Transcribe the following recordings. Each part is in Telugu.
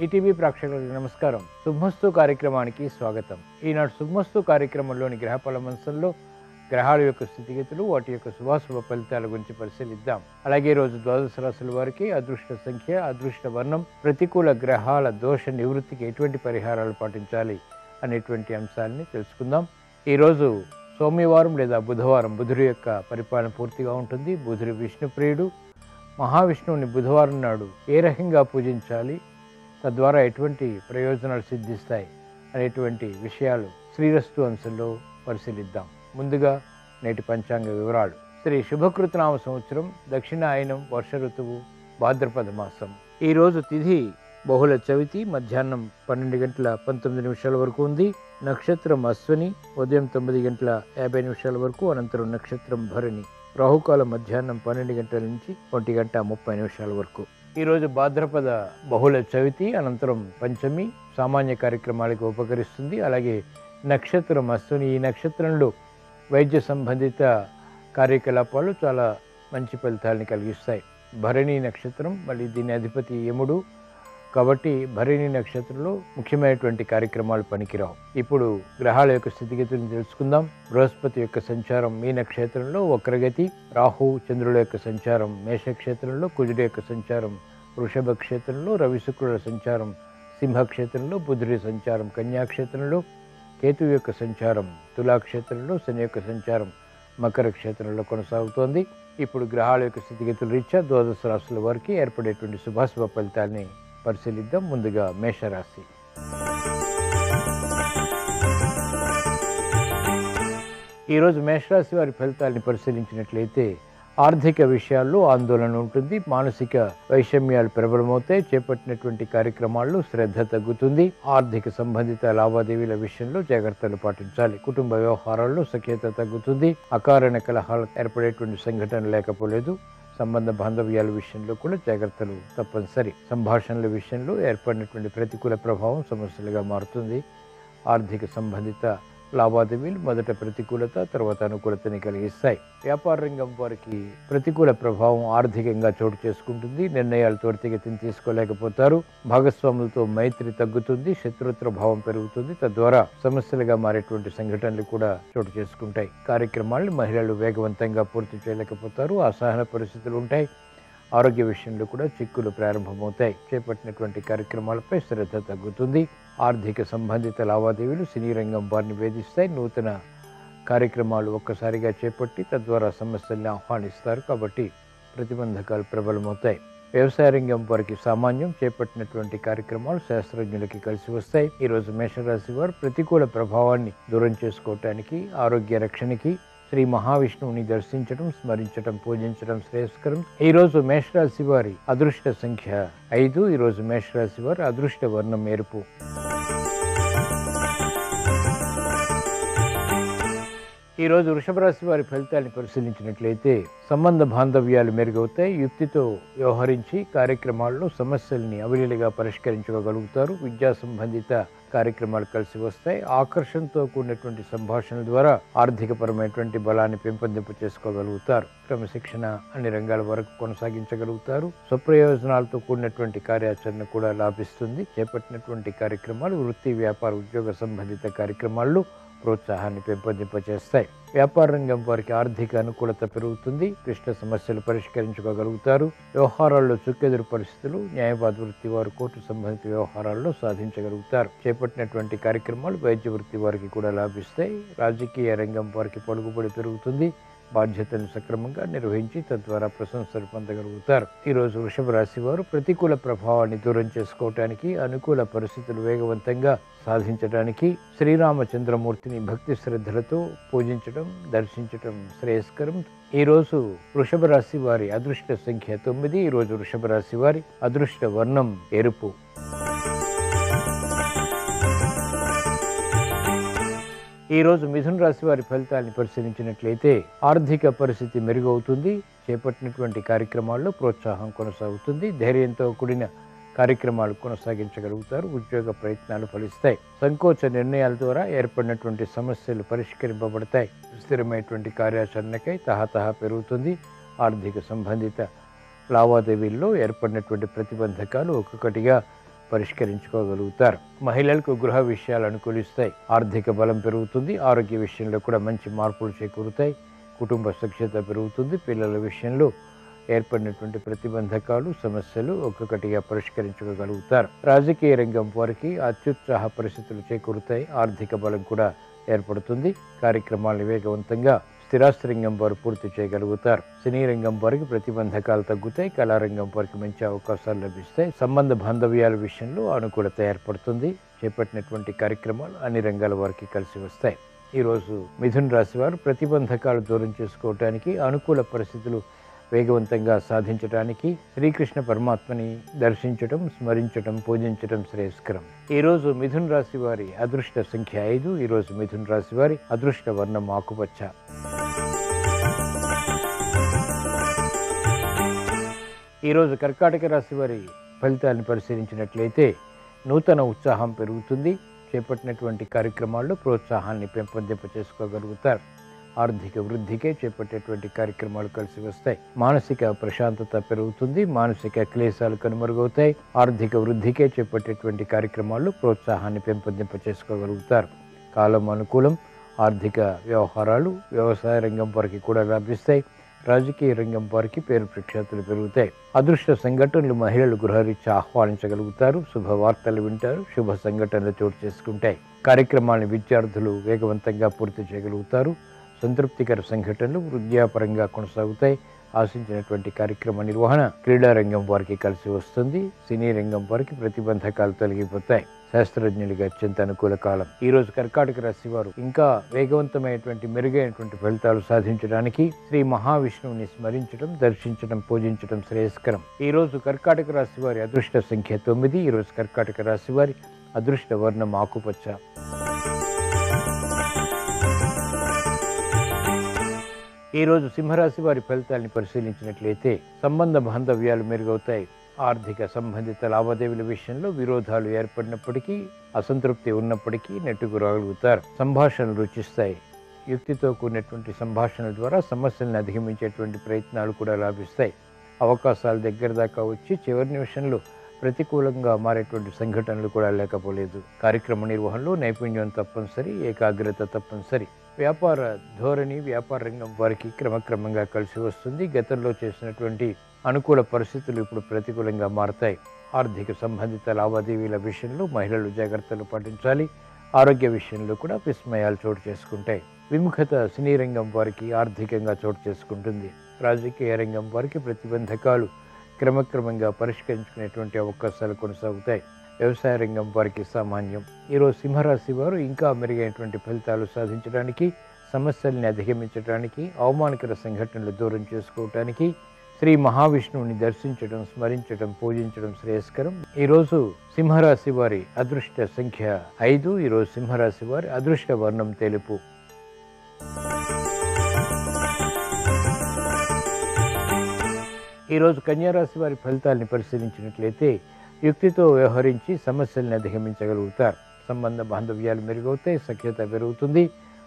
ఈటీవీ ప్రేక్షకులకు నమస్కారం. శుభమస్తు కార్యక్రమానికి స్వాగతం. ఈనాడు శుభమస్తు కార్యక్రమంలోని గ్రహఫల మంచంలో గ్రహాల యొక్క స్థితిగతులు, వాటి యొక్క శుభాశుభ ఫలితాల గురించి పరిశీలిద్దాం. అలాగే రోజు ద్వాదశ రాశుల వారికి అదృష్ట సంఖ్య, అదృష్ట వర్ణం, ప్రతికూల గ్రహాల దోష నివృత్తికి ఎటువంటి పరిహారాలు పాటించాలి అనేటువంటి అంశాలని తెలుసుకుందాం. ఈరోజు సోమవారం లేదా బుధవారం బుధుడి యొక్క పరిపాలన పూర్తిగా ఉంటుంది. బుధుడు విష్ణుప్రియుడు. మహావిష్ణువుని బుధవారం నాడు ఏ రకంగా పూజించాలి, తద్వారా ఎటువంటి ప్రయోజనాలు సిద్ధిస్తాయి అనేటువంటి విషయాలు శ్రీరస్తు అంశంలో పరిశీలిద్దాం. ముందుగా నేటి పంచాంగ వివరాలు. శ్రీ శుభకృతనామ సంవత్సరం, దక్షిణాయనం, వర్ష ఋతువు, భాద్రపద మాసం. ఈరోజు తిథి బహుళ చవితి, మధ్యాహ్నం 12 గంటల 19 నిమిషాల వరకు ఉంది. నక్షత్రం అశ్విని, ఉదయం 9 గంటల 50 నిమిషాల వరకు. అనంతరం నక్షత్రం భరణి. రాహుకాలం మధ్యాహ్నం 12 గంటల నుంచి 1 గంట 30 నిమిషాల వరకు. ఈరోజు భాద్రపద బహుళ చవితి, అనంతరం పంచమి. సామాన్య కార్యక్రమాలకు ఉపకరిస్తుంది. అలాగే నక్షత్రం అశ్విని. ఈ నక్షత్రంలో వైద్య సంబంధిత కార్యకలాపాలు చాలా మంచి ఫలితాలని కలిగిస్తాయి. భరణి నక్షత్రం, మళ్ళీ దీని అధిపతి యముడు కాబట్టి భరణి నక్షత్రంలో ముఖ్యమైనటువంటి కార్యక్రమాలు పనికిరావు. ఇప్పుడు గ్రహాల యొక్క స్థితిగతులను తెలుసుకుందాం. బృహస్పతి యొక్క సంచారం మీన క్షేత్రంలో వక్రగతి, రాహు చంద్రుల యొక్క సంచారం మేషక్షేత్రంలో, కుజుడి యొక్క సంచారం వృషభ క్షేత్రంలో, రవి శుక్రుల సంచారం సింహక్షేత్రంలో, బుధుడి సంచారం కన్యాక్షేత్రంలో, కేతు యొక్క సంచారం తులాక్షేత్రంలో, శని యొక్క సంచారం మకర క్షేత్రంలో కొనసాగుతోంది. ఇప్పుడు గ్రహాల యొక్క స్థితిగతుల రీత్యా ద్వాదశ రాశుల వారికి ఏర్పడేటువంటి శుభాశుభ ఫలితాలని పరిశీలిద్దాం. ముందుగా మేషరాశి. ఈరోజు మేషరాశి వారి ఫలితాలని పరిశీలించినట్లయితే ఆర్థిక విషయాల్లో ఆందోళన ఉంటుంది. మానసిక వైషమ్యాలు ప్రబలమవుతాయి. చేపట్టినటువంటి కార్యక్రమాల్లో శ్రద్ధ తగ్గుతుంది. ఆర్థిక సంబంధిత లావాదేవీల విషయంలో జాగ్రత్తలు పాటించాలి. కుటుంబ వ్యవహారాల్లో సఖ్యత తగ్గుతుంది. అకారణ కలహాలు ఏర్పడేటువంటి సంఘటన లేకపోలేదు. సంబంధ బాంధవ్యాల విషయంలో కూడా జాగ్రత్తలు తప్పనిసరి. సంభాషణల విషయంలో ఏర్పడినటువంటి ప్రతికూల ప్రభావం సమస్యలుగా మారుతుంది. ఆర్థిక సంబంధిత లావాదేవీలు మొదట ప్రతికూలత, తర్వాత అనుకూలతని కలిగిస్తాయి. వ్యాపార రంగం వారికి ప్రతికూల ప్రభావం ఆర్థికంగా చోటు చేసుకుంటుంది. నిర్ణయాలు త్వరితగతిని తీసుకోలేకపోతారు. భాగస్వాములతో మైత్రి తగ్గుతుంది. శత్రుత్వ భావం పెరుగుతుంది. తద్వారా సమస్యలుగా మారేటువంటి సంఘటనలు కూడా చోటు చేసుకుంటాయి. కార్యక్రమాలను మహిళలు వేగవంతంగా పూర్తి చేయలేకపోతారు. అసహన పరిస్థితులు ఉంటాయి. ఆరోగ్య విషయంలో కూడా చిక్కులు ప్రారంభమవుతాయి. చేపట్టినటువంటి కార్యక్రమాలపై శ్రద్ధ తగ్గుతుంది. ఆర్థిక సంబంధిత లావాదేవీలు సినీ రంగం వారిని వేధిస్తాయి. నూతన కార్యక్రమాలు ఒక్కసారిగా చేపట్టి తద్వారా సమస్యల్ని ఆహ్వానిస్తారు. కాబట్టి ప్రతిబంధకాలు ప్రబలమవుతాయి. వ్యవసాయ రంగం వారికి సామాన్యం. చేపట్టినటువంటి కార్యక్రమాలు శాస్త్రజ్ఞులకి కలిసి వస్తాయి. ఈరోజు మేషరాశి వారు ప్రతికూల ప్రభావాన్ని దూరం చేసుకోవటానికి, ఆరోగ్య రక్షణకి శ్రీ మహావిష్ణువుని దర్శించడం, స్మరించడం, పూజించడం శ్రేయస్కరం. ఈరోజు మేషరాశి వారి అదృష్ట సంఖ్య 5. ఈరోజు మేషరాశి వారి అదృష్ట వర్ణం ఎరుపు. ఈరోజు వృషభ రాశి వారి ఫలితాన్ని పరిశీలించినట్లయితే సంబంధ బాంధవ్యాలు మెరుగవుతాయి. యుక్తితో వ్యవహరించి కార్యక్రమాల్లో సమస్యల్ని అవలీలగా పరిష్కరించుకోగలుగుతారు. విద్యా సంబంధిత కార్యక్రమాలు కలిసి వస్తాయి. ఆకర్షణతో కూడినటువంటి సంభాషణల ద్వారా ఆర్థికపరమైనటువంటి బలాన్ని పెంపొందింపు చేసుకోగలుగుతారు. క్రమశిక్షణ అన్ని రంగాల వరకు కొనసాగించగలుగుతారు. స్వప్రయోజనాలతో కూడినటువంటి కార్యాచరణ కూడా లాభిస్తుంది. చేపట్టినటువంటి కార్యక్రమాలు వృత్తి, వ్యాపార, ఉద్యోగ సంబంధిత కార్యక్రమాల్లో ప్రోత్సాహాన్ని పెంపొందింపచేస్తాయి. వ్యాపార రంగం వారికి ఆర్థిక అనుకూలత పెరుగుతుంది. క్లిష్ట సమస్యలు పరిష్కరించుకోగలుగుతారు. వ్యవహారాల్లో చుక్కెదురు పరిస్థితులు, న్యాయవాద వృత్తి వారు కోర్టు సంబంధిత వ్యవహారాల్లో సాధించగలుగుతారు. చేపట్టినటువంటి కార్యక్రమాలు వైద్య వృత్తి వారికి కూడా లాభిస్తాయి. రాజకీయ రంగం వారికి పలుకుబడి పెరుగుతుంది. బాధ్యతను సక్రమంగా నిర్వహించి తద్వారా ప్రశంసలు పొందగలుగుతారు. ఈరోజు వృషభ రాశి వారు ప్రతికూల ప్రభావాన్ని దూరం చేసుకోవటానికి, అనుకూల పరిస్థితులు వేగవంతంగా సాధించడానికి శ్రీరామచంద్రమూర్తిని భక్తి శ్రద్ధలతో పూజించడం, దర్శించడం శ్రేయస్కరం. ఈరోజు వృషభ రాశి వారి అదృష్ట సంఖ్య 9. ఈరోజు వృషభ రాశి వారి అదృష్ట వర్ణం ఎరుపు. ఈరోజు మిథున రాశి వారి ఫలితాన్ని పరిశీలించినట్లయితే ఆర్థిక పరిస్థితి మెరుగవుతుంది. చేపట్టినటువంటి కార్యక్రమాల్లో ప్రోత్సాహం కొనసాగుతుంది. ధైర్యంతో కూడిన కార్యక్రమాలు కొనసాగించగలుగుతారు. ఉద్యోగ ప్రయత్నాలు ఫలిస్తాయి. సంకోచ నిర్ణయాల ద్వారా ఏర్పడినటువంటి సమస్యలు పరిష్కరింపబడతాయి. స్థిరమైనటువంటి కార్యాచరణకై తహతహ పెరుగుతుంది. ఆర్థిక సంబంధిత లావాదేవీల్లో ఏర్పడినటువంటి ప్రతిబంధకాలు ఒక్కొక్కటిగా పరిష్కరించుకోగలుగుతారు. మహిళలకు గృహ విషయాలు అనుకూలిస్తాయి. ఆర్థిక బలం పెరుగుతుంది. ఆరోగ్య విషయంలో కూడా మంచి మార్పులు చేకూరుతాయి. కుటుంబ సఖ్యత పెరుగుతుంది. పిల్లల విషయంలో ఏర్పడినటువంటి ప్రతిబంధకాలు, సమస్యలు ఒక్కొక్కటిగా పరిష్కరించుకోగలుగుతారు. రాజకీయ రంగం వారికి అత్యుత్సాహ పరిస్థితులు చేకూరుతాయి. ఆర్థిక బలం కూడా ఏర్పడుతుంది. కార్యక్రమాలను వేగవంతంగా స్థిరాస్తి రంగం వారు పూర్తి చేయగలుగుతారు. సినీ రంగం వారికి ప్రతిబంధకాలు తగ్గుతాయి. కళారంగం వారికి మంచి అవకాశాలు లభిస్తాయి. సంబంధ బాంధవ్యాల విషయంలో అనుకూలత ఏర్పడుతుంది. చేపట్టినటువంటి కార్యక్రమాలు అన్ని రంగాల వారికి కలిసి వస్తాయి. ఈరోజు మిథున రాశి వారు ప్రతిబంధకాలు దూరం చేసుకోవటానికి, అనుకూల పరిస్థితులు వేగవంతంగా సాధించడానికి శ్రీకృష్ణ పరమాత్మని దర్శించటం, స్మరించటం, పూజించటం శ్రేయస్కరం. ఈరోజు మిథున రాశి వారి అదృష్ట సంఖ్య 5. ఈరోజు మిథున రాశి వారి అదృష్ట వర్ణం ఆకుపచ్చ. ఈరోజు కర్కాటక రాశి వారి ఫలితాలను పరిశీలించినట్లయితే నూతన ఉత్సాహం పెరుగుతుంది. చేపట్టినటువంటి కార్యక్రమాల్లో ప్రోత్సాహాన్ని పెంపొందింప చేసుకోగలుగుతారు. ఆర్థిక వృద్ధికే చేపట్టేటువంటి కార్యక్రమాలు కలిసి వస్తాయి. మానసిక ప్రశాంతత పెరుగుతుంది. మానసిక క్లేశాలు కనుమరుగవుతాయి. ఆర్థిక వృద్ధికే చేపట్టేటువంటి కార్యక్రమాల్లో ప్రోత్సాహాన్ని పెంపొందింప చేసుకోగలుగుతారు. కాలం అనుకూలం. ఆర్థిక వ్యవహారాలు వ్యవసాయ రంగం వారికి కూడా లభిస్తాయి. రాజకీయ రంగం వారికి పేరు ప్రఖ్యాతులు పెరుగుతాయి. అదృష్ట సంఘటనలు మహిళలు గృహరీత్యా ఆహ్వానించగలుగుతారు. శుభవార్తలు వింటారు. శుభ సంఘటనలు చోటు చేసుకుంటాయి. కార్యక్రమాలను విద్యార్థులు వేగవంతంగా పూర్తి చేయగలుగుతారు. సంతృప్తికర సంఘటనలు వృద్ధాపరంగా కొనసాగుతాయి. ఆశించినటువంటి కార్యక్రమ నిర్వహణ క్రీడారంగం వారికి కలిసి వస్తుంది. సినీ రంగం వారికి ప్రతిబంధకాలు తొలగిపోతాయి. శాస్త్రజ్ఞులకి అత్యంత అనుకూల కాలం. ఈరోజు కర్కాటక రాశి వారు ఇంకా వేగవంతమైనటువంటి మెరుగైనటువంటి ఫలితాలు సాధించడానికి శ్రీ మహావిష్ణువుని స్మరించడం, దర్శించడం, పూజించడం శ్రేయస్కరం. ఈరోజు కర్కాటక రాశి వారి అదృష్ట సంఖ్య 9. ఈరోజు కర్కాటక రాశి వారి అదృష్ట వర్ణం ఆకుపచ్చ. ఈరోజు సింహరాశి వారి ఫలితాలను పరిశీలించినట్లయితే సంబంధ బాంధవ్యాలు మెరుగవుతాయి. ఆర్థిక సంబంధిత లావాదేవీల విషయంలో విరోధాలు ఏర్పడినప్పటికీ, అసంతృప్తి ఉన్నప్పటికీ నెట్టుకు రాగలుగుతారు. సంభాషణలు రుచిస్తాయి. యుక్తితో కూడినటువంటి సంభాషణల ద్వారా సమస్యలను అధిగమించేటువంటి ప్రయత్నాలు కూడా లాభిస్తాయి. అవకాశాలు దగ్గర దాకా వచ్చి చివరి నిమిషంలో ప్రతికూలంగా మారేటువంటి సంఘటనలు కూడా లేకపోలేదు. కార్యక్రమ నిర్వహణలో నైపుణ్యం తప్పనిసరి. ఏకాగ్రత తప్పనిసరి. వ్యాపార ధోరణి, వ్యాపార రంగం వారికి క్రమక్రమంగా కలిసి వస్తుంది. గతంలో చేసినటువంటి అనుకూల పరిస్థితులు ఇప్పుడు ప్రతికూలంగా మారతాయి. ఆర్థిక సంబంధిత లావాదేవీల విషయంలో మహిళలు జాగ్రత్తలు పాటించాలి. ఆరోగ్య విషయంలో కూడా విస్మయాలు చోటు చేసుకుంటాయి. విముఖత సినీ రంగం వారికి ఆర్థికంగా చోటు చేసుకుంటుంది. రాజకీయ రంగం వారికి ప్రతిబంధకాలు క్రమక్రమంగా పరిష్కరించుకునేటువంటి అవకాశాలు కొనసాగుతాయి. వ్యవసాయ రంగం వారికి సామాన్యం. ఈరోజు సింహరాశి వారు ఇంకా మెరుగైనటువంటి ఫలితాలు సాధించడానికి, సమస్యల్ని అధిగమించడానికి, అవమానకర సంఘటనలు దూరం చేసుకోవటానికి శ్రీ మహావిష్ణువుని దర్శించడం, స్మరించడం, పూజించడం శ్రేయస్కరం. ఈరోజు సింహరాశి వారి అదృష్ట సంఖ్య 5. ఈరోజు సింహరాశి వారి అదృష్ట వర్ణం తెలుపు. ఈరోజు కన్యారాశి వారి ఫలితాలను పరిశీలించినట్లయితే యుక్తితో వ్యవహరించి సమస్యల్ని అధిగమించగలుగుతారు. సంబంధ బాంధవ్యాలు మెరుగవుతాయి. సఖ్యత పెరుగుతుంది.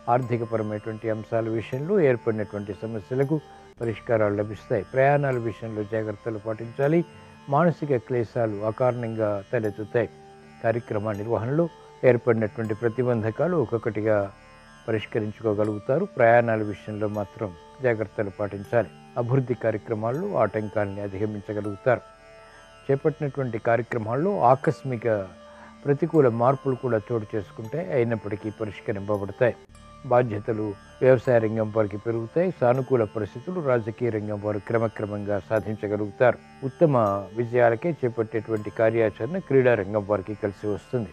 ఆర్థికపరమైనటువంటి అంశాల విషయంలో ఏర్పడినటువంటి సమస్యలకు పరిష్కారాలు లభిస్తాయి. ప్రయాణాల విషయంలో జాగ్రత్తలు పాటించాలి. మానసిక క్లేశాలు అకారణంగా తలెత్తుతాయి. కార్యక్రమ నిర్వహణలో ఏర్పడినటువంటి ప్రతిబంధకాలు ఒక్కొక్కటిగా పరిష్కరించుకోగలుగుతారు. ప్రయాణాల విషయంలో మాత్రం జాగ్రత్తలు పాటించాలి. అభివృద్ధి కార్యక్రమాల్లో ఆటంకాలని అధిగమించగలుగుతారు. చేపట్టినటువంటి కార్యక్రమాల్లో ఆకస్మిక ప్రతికూల మార్పులు కూడా చోటు చేసుకుంటాయి. అయినప్పటికీ పరిష్కరింపబడతాయి. బాధ్యతలు వ్యవసాయ రంగం వారికి పెరుగుతాయి. సానుకూల పరిస్థితులు రాజకీయ రంగం వారు క్రమక్రమంగా సాధించగలుగుతారు. ఉత్తమ విజయాలకే చేపట్టేటువంటి కార్యాచరణ క్రీడా రంగం వారికి కలిసి వస్తుంది.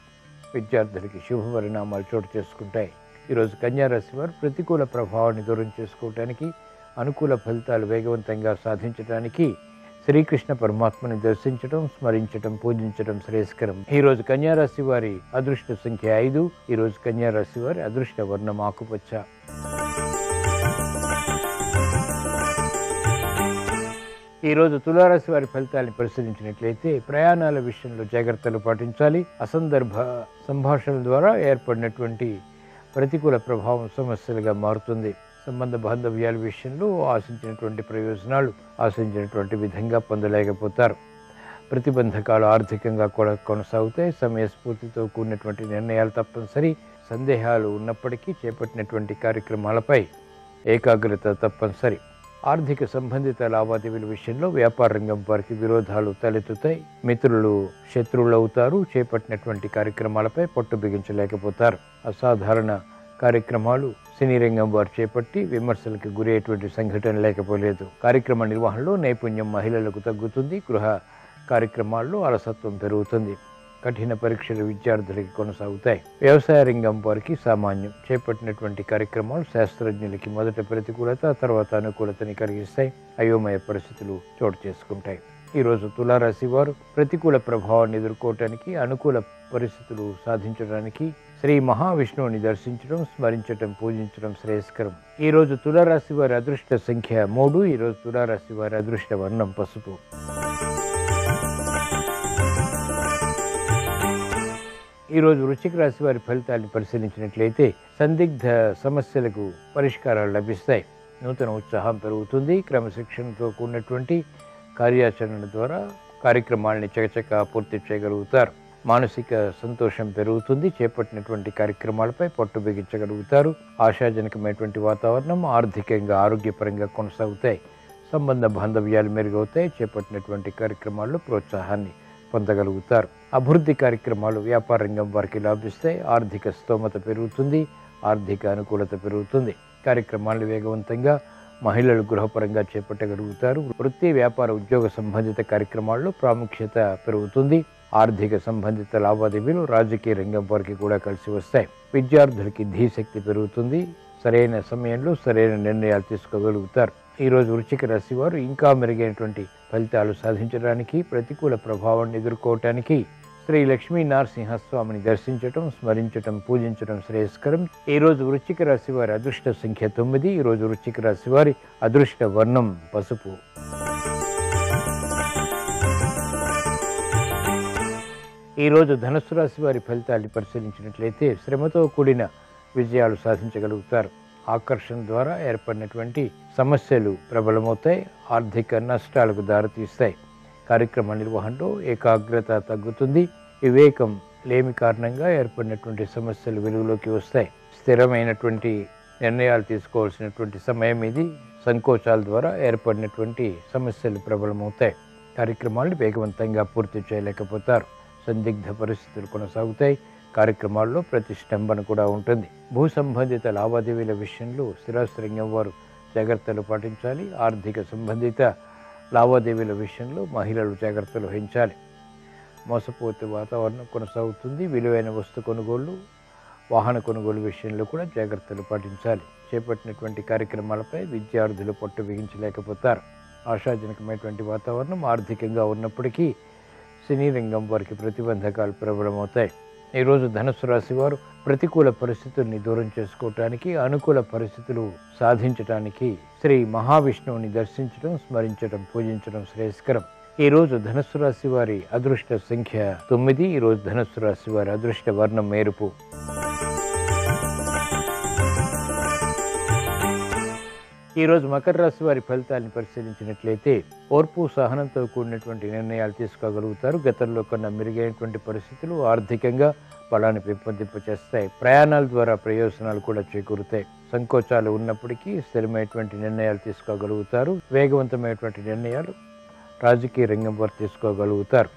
విద్యార్థులకి శుభ పరిణామాలు చోటు చేసుకుంటాయి. ఈరోజు కన్యారాశి వారు ప్రతికూల ప్రభావాన్ని దూరం చేసుకోవడానికి, అనుకూల ఫలితాలు వేగవంతంగా సాధించడానికి శ్రీకృష్ణ పరమాత్మని దర్శించడం, స్మరించడం, పూజించడం శ్రేయస్కరం. ఈరోజు కన్యారాశి వారి అదృష్ట సంఖ్య 5. ఈరోజు కన్యారాశి వారి అదృష్ట వర్ణం ఆకుపచ్చ. ఈరోజు తులారాశి వారి ఫలితాలను పరిశీలించినట్లయితే ప్రయాణాల విషయంలో జాగ్రత్తలు పాటించాలి. అసందర్భ సంభాషణల ద్వారా ఏర్పడినటువంటి ప్రతికూల ప్రభావం సమస్యలుగా మారుతుంది. సంబంధ బాంధవ్యాల విషయంలో ఆశించినటువంటి ప్రయోజనాలు ఆశించినటువంటి విధంగా పొందలేకపోతారు. ప్రతిబంధకాలు ఆర్థికంగా కూడా కొనసాగుతాయి. సమయస్ఫూర్తితో కూడినటువంటి నిర్ణయాలు తప్పనిసరి. సందేహాలు ఉన్నప్పటికీ చేపట్టినటువంటి కార్యక్రమాలపై ఏకాగ్రత తప్పనిసరి. ఆర్థిక సంబంధిత లావాదేవీల విషయంలో వ్యాపార రంగం వారికి విరోధాలు తలెత్తుతాయి. మిత్రులు శత్రువులు అవుతారు. చేపట్టినటువంటి కార్యక్రమాలపై పట్టు బిగించలేకపోతారు. అసాధారణ కార్యక్రమాలు సినీ రంగం వారు చేపట్టి విమర్శలకు గురయ్యేటువంటి సంఘటన లేకపోలేదు. కార్యక్రమ నిర్వహణలో నైపుణ్యం మహిళలకు తగ్గుతుంది. గృహ కార్యక్రమాల్లో అలసత్వం పెరుగుతుంది. కఠిన పరీక్షలు విద్యార్థులకి కొనసాగుతాయి. వ్యవసాయ రంగం వారికి సామాన్యం. చేపట్టినటువంటి కార్యక్రమాలు శాస్త్రజ్ఞులకి మొదట ప్రతికూలత, తర్వాత అనుకూలతని కలిగిస్తాయి. అయోమయ పరిస్థితులు చోటు చేసుకుంటాయి. ఈరోజు తులారాశి వారు ప్రతికూల ప్రభావాన్ని ఎదుర్కోవటానికి, అనుకూల పరిస్థితులు సాధించడానికి శ్రీ మహావిష్ణువుని దర్శించడం, స్మరించడం, పూజించడం శ్రేయస్కరం. ఈరోజు తులారాశి వారి అదృష్ట సంఖ్య 3. ఈరోజు తులారాశి వారి అదృష్ట వర్ణం పసుపు. ఈరోజు వృశ్చిక రాశి వారి ఫలితాన్ని పరిశీలించినట్లయితే సందిగ్ధ సమస్యలకు పరిష్కారాలు లభిస్తాయి. నూతన ఉత్సాహం పెరుగుతుంది. క్రమశిక్షణతో కూడినటువంటి కార్యాచరణ ద్వారా కార్యక్రమాలని చకచకా పూర్తి చేయగలుగుతారు. మానసిక సంతోషం పెరుగుతుంది. చేపట్టినటువంటి కార్యక్రమాలపై పట్టు బిగించగలుగుతారు. ఆశాజనకమైనటువంటి వాతావరణం ఆర్థికంగా, ఆరోగ్యపరంగా కొనసాగుతాయి. సంబంధ బాంధవ్యాలు మెరుగవుతాయి. చేపట్టినటువంటి కార్యక్రమాల్లో ప్రోత్సాహాన్ని పొందగలుగుతారు. అభివృద్ధి కార్యక్రమాలు వ్యాపార రంగం వారికి లాభిస్తాయి. ఆర్థిక స్తోమత పెరుగుతుంది. ఆర్థిక అనుకూలత పెరుగుతుంది. కార్యక్రమాలు వేగవంతంగా మహిళలు గృహపరంగా చేపట్టగలుగుతారు. వృత్తి, వ్యాపార, ఉద్యోగ సంబంధిత కార్యక్రమాల్లో ప్రాముఖ్యత పెరుగుతుంది. ఆర్థిక సంబంధిత లావాదేవీలు రాజకీయ రంగం వారికి కూడా కలిసి వస్తాయి. విద్యార్థులకి ధీశక్తి పెరుగుతుంది. సరైన సమయంలో సరైన నిర్ణయాలు తీసుకోగలుగుతారు. ఈరోజు వృశ్చిక రాశి వారు ఇంకా మెరుగైనటువంటి ఫలితాలు సాధించడానికి, ప్రతికూల ప్రభావాన్ని ఎదుర్కోవటానికి శ్రీ లక్ష్మీ నరసింహస్వామిని దర్శించటం, స్మరించటం, పూజించడం శ్రేయస్కరం. ఈరోజు వృశ్చిక రాశి వారి అదృష్ట సంఖ్య 9. ఈరోజు వృశ్చిక రాశి వారి అదృష్ట వర్ణం పసుపు. ఈరోజు ధనుస్సు రాశి వారి ఫలితాన్ని పరిశీలించినట్లయితే శ్రమతో కూడిన విజయాలు సాధించగలుగుతారు. ఆకర్షణ ద్వారా ఏర్పడినటువంటి సమస్యలు ప్రబలమవుతాయి. ఆర్థిక నష్టాలకు దారితీస్తాయి. కార్యక్రమ నిర్వహణలో ఏకాగ్రత తగ్గుతుంది. వివేకం లేమి కారణంగా ఏర్పడినటువంటి సమస్యలు వెలుగులోకి వస్తాయి. స్థిరమైనటువంటి నిర్ణయాలు తీసుకోవాల్సినటువంటి సమయం ఇది. సంకోచాల ద్వారా ఏర్పడినటువంటి సమస్యలు ప్రబలమవుతాయి. కార్యక్రమాలను వేగవంతంగా పూర్తి చేయలేకపోతారు. సందిగ్ధ పరిస్థితులు కొనసాగుతాయి. కార్యక్రమాల్లో ప్రతిష్టంభన కూడా ఉంటుంది. భూ సంబంధిత లావాదేవీల విషయంలో స్థిరాస్తి రంగం వారు జాగ్రత్తలు పాటించాలి. ఆర్థిక సంబంధిత లావాదేవీల విషయంలో మహిళలు జాగ్రత్తలు వహించాలి. మోసపోతే వాతావరణం కొనసాగుతుంది. విలువైన వస్తు కొనుగోళ్లు, వాహన కొనుగోలు విషయంలో కూడా జాగ్రత్తలు పాటించాలి. చేపట్టినటువంటి కార్యక్రమాలపై విద్యార్థులు పట్టు బిగించలేకపోతారు. ఆశాజనకమైనటువంటి వాతావరణం ఆర్థికంగా ఉన్నప్పటికీ సినీ రంగం వారికి ప్రతిబంధకాలు ప్రబలమవుతాయి. ఈరోజు ధనుస్సు రాశి వారు ప్రతికూల పరిస్థితుల్ని దూరం చేసుకోవటానికి, అనుకూల పరిస్థితులు సాధించటానికి శ్రీ మహావిష్ణువుని దర్శించడం, స్మరించడం, పూజించడం శ్రేయస్కరం. ఈరోజు ధనుస్సు రాశి వారి అదృష్ట సంఖ్య 9. ఈరోజు ధనుస్సు రాశి వారి అదృష్ట వర్ణం ఎరుపు. ఈరోజు మకర రాశి వారి ఫలితాలను పరిశీలించినట్లయితే ఓర్పు, సహనంతో కూడినటువంటి నిర్ణయాలు తీసుకోగలుగుతారు. గతంలో కన్నా మెరుగైనటువంటి పరిస్థితులు ఆర్థికంగా బలాన్ని పెంపొందింపచేస్తాయి. ప్రయాణాల ద్వారా ప్రయోజనాలు కూడా చేకూరుతాయి. సంకోచాలు ఉన్నప్పటికీ స్థిరమైనటువంటి నిర్ణయాలు తీసుకోగలుగుతారు. వేగవంతమైనటువంటి నిర్ణయాలు రాజకీయ రంగం వారు తీసుకోగలుగుతారు.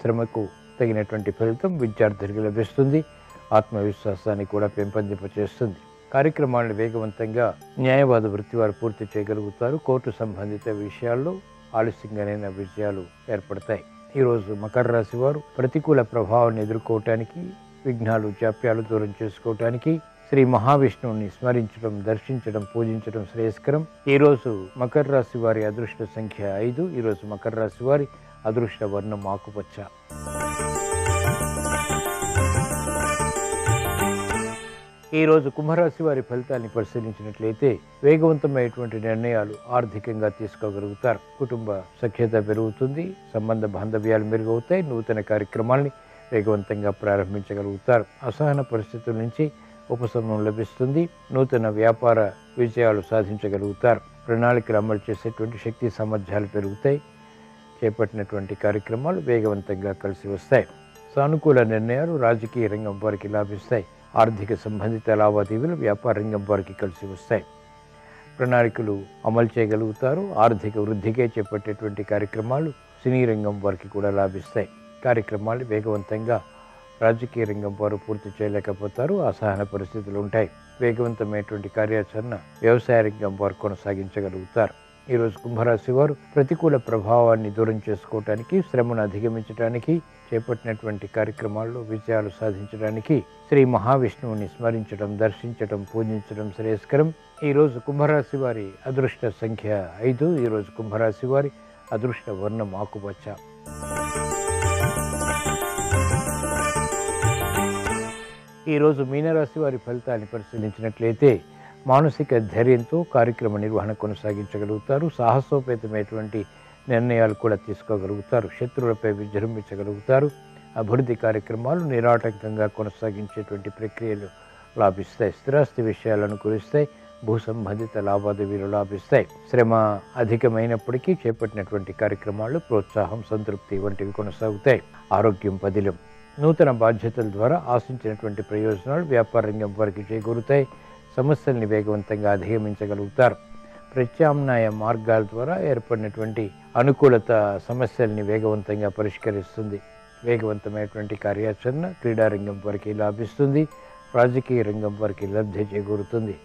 శ్రమకు తగినటువంటి ఫలితం విద్యార్థులకు లభిస్తుంది. ఆత్మవిశ్వాసాన్ని కూడా పెంపొందింపచేస్తుంది. కార్యక్రమాలను వేగవంతంగా న్యాయవాద వృత్తి వారు పూర్తి చేయగలుగుతారు. కోర్టు సంబంధిత విషయాల్లో ఆలస్యంగానైనా విజయాలు ఏర్పడతాయి. ఈరోజు మకర రాశి వారు ప్రతికూల ప్రభావాన్ని ఎదుర్కోవటానికి, విఘ్నాలు, జాప్యాలు దూరం చేసుకోవటానికి శ్రీ మహావిష్ణువుని స్మరించడం, దర్శించడం, పూజించడం శ్రేయస్కరం. ఈరోజు మకర రాశి వారి అదృష్ట సంఖ్య 5. ఈరోజు మకర రాశి వారి అదృష్ట వర్ణం ఆకుపచ్చ. ఈరోజు కుంభరాశి వారి ఫలితాన్ని పరిశీలించినట్లయితే వేగవంతమైనటువంటి నిర్ణయాలు ఆర్థికంగా తీసుకోగలుగుతారు. కుటుంబ సఖ్యత పెరుగుతుంది. సంబంధ బాంధవ్యాలు మెరుగవుతాయి. నూతన కార్యక్రమాల్ని వేగవంతంగా ప్రారంభించగలుగుతారు. అసహన పరిస్థితుల నుంచి ఉపశమనం లభిస్తుంది. నూతన వ్యాపార విజయాలు సాధించగలుగుతారు. ప్రణాళికలు అమలు చేసేటువంటి శక్తి సామర్థ్యాలు పెరుగుతాయి. చేపట్టినటువంటి కార్యక్రమాలు వేగవంతంగా కలిసి వస్తాయి. సానుకూల నిర్ణయాలు రాజకీయ రంగం వారికి లాభిస్తాయి. ఆర్థిక సంబంధిత లావాదేవీలు వ్యాపార రంగం వారికి కలిసి వస్తాయి. ప్రణాళికలు అమలు చేయగలుగుతారు. ఆర్థిక వృద్ధికే చేపట్టేటువంటి కార్యక్రమాలు సినీ రంగం వారికి కూడా లాభిస్తాయి. కార్యక్రమాలు వేగవంతంగా రాజకీయ రంగం వారు పూర్తి చేయలేకపోతారు. అసహన పరిస్థితులు ఉంటాయి. వేగవంతమైనటువంటి కార్యాచరణ వ్యవసాయ రంగం వారు కొనసాగించగలుగుతారు. ఈరోజు కుంభరాశి వారు ప్రతికూల ప్రభావాన్ని దూరం చేసుకోవటానికి, శ్రమను అధిగమించడానికి, చేపట్టినటువంటి కార్యక్రమాల్లో విజయాలు సాధించడానికి శ్రీ మహావిష్ణువుని స్మరించడం, దర్శించడం, పూజించడం శ్రేయస్కరం. ఈరోజు కుంభరాశి వారి అదృష్ట సంఖ్య 5. ఈరోజు కుంభరాశి వారి అదృష్ట వర్ణం ఆకుపచ్చ. ఈరోజు మీనరాశి వారి ఫలితాన్ని పరిశీలించినట్లయితే మానసిక ధైర్యంతో కార్యక్రమ నిర్వహణ కొనసాగించగలుగుతారు. సాహసోపేతమైనటువంటి నిర్ణయాలు కూడా తీసుకోగలుగుతారు. శత్రువులపై విజృంభించగలుగుతారు. అభివృద్ధి కార్యక్రమాలు నిరాటంకంగా కొనసాగించేటువంటి ప్రక్రియలు లాభిస్తాయి. స్థిరాస్తి విషయాలను కురిస్తాయి. భూ సంబంధిత లావాదేవీలు లాభిస్తాయి. శ్రమ అధికమైనప్పటికీ చేపట్టినటువంటి కార్యక్రమాలు ప్రోత్సాహం, సంతృప్తి వంటివి కొనసాగుతాయి. ఆరోగ్యం పదిలం. నూతన బాధ్యతల ద్వారా ఆశించినటువంటి ప్రయోజనాలు వ్యాపార రంగం వారికి చేకూరుతాయి. సమస్యల్ని వేగవంతంగా అధిగమించగలుగుతారు. ప్రత్యామ్నాయ మార్గాల ద్వారా ఏర్పడినటువంటి అనుకూలత సమస్యల్ని వేగవంతంగా పరిష్కరిస్తుంది. వేగవంతమైనటువంటి కార్యాచరణ క్రీడారంగం వారికి లాభిస్తుంది. రాజకీయ రంగం వారికి లబ్ధి చేకూరుతుంది.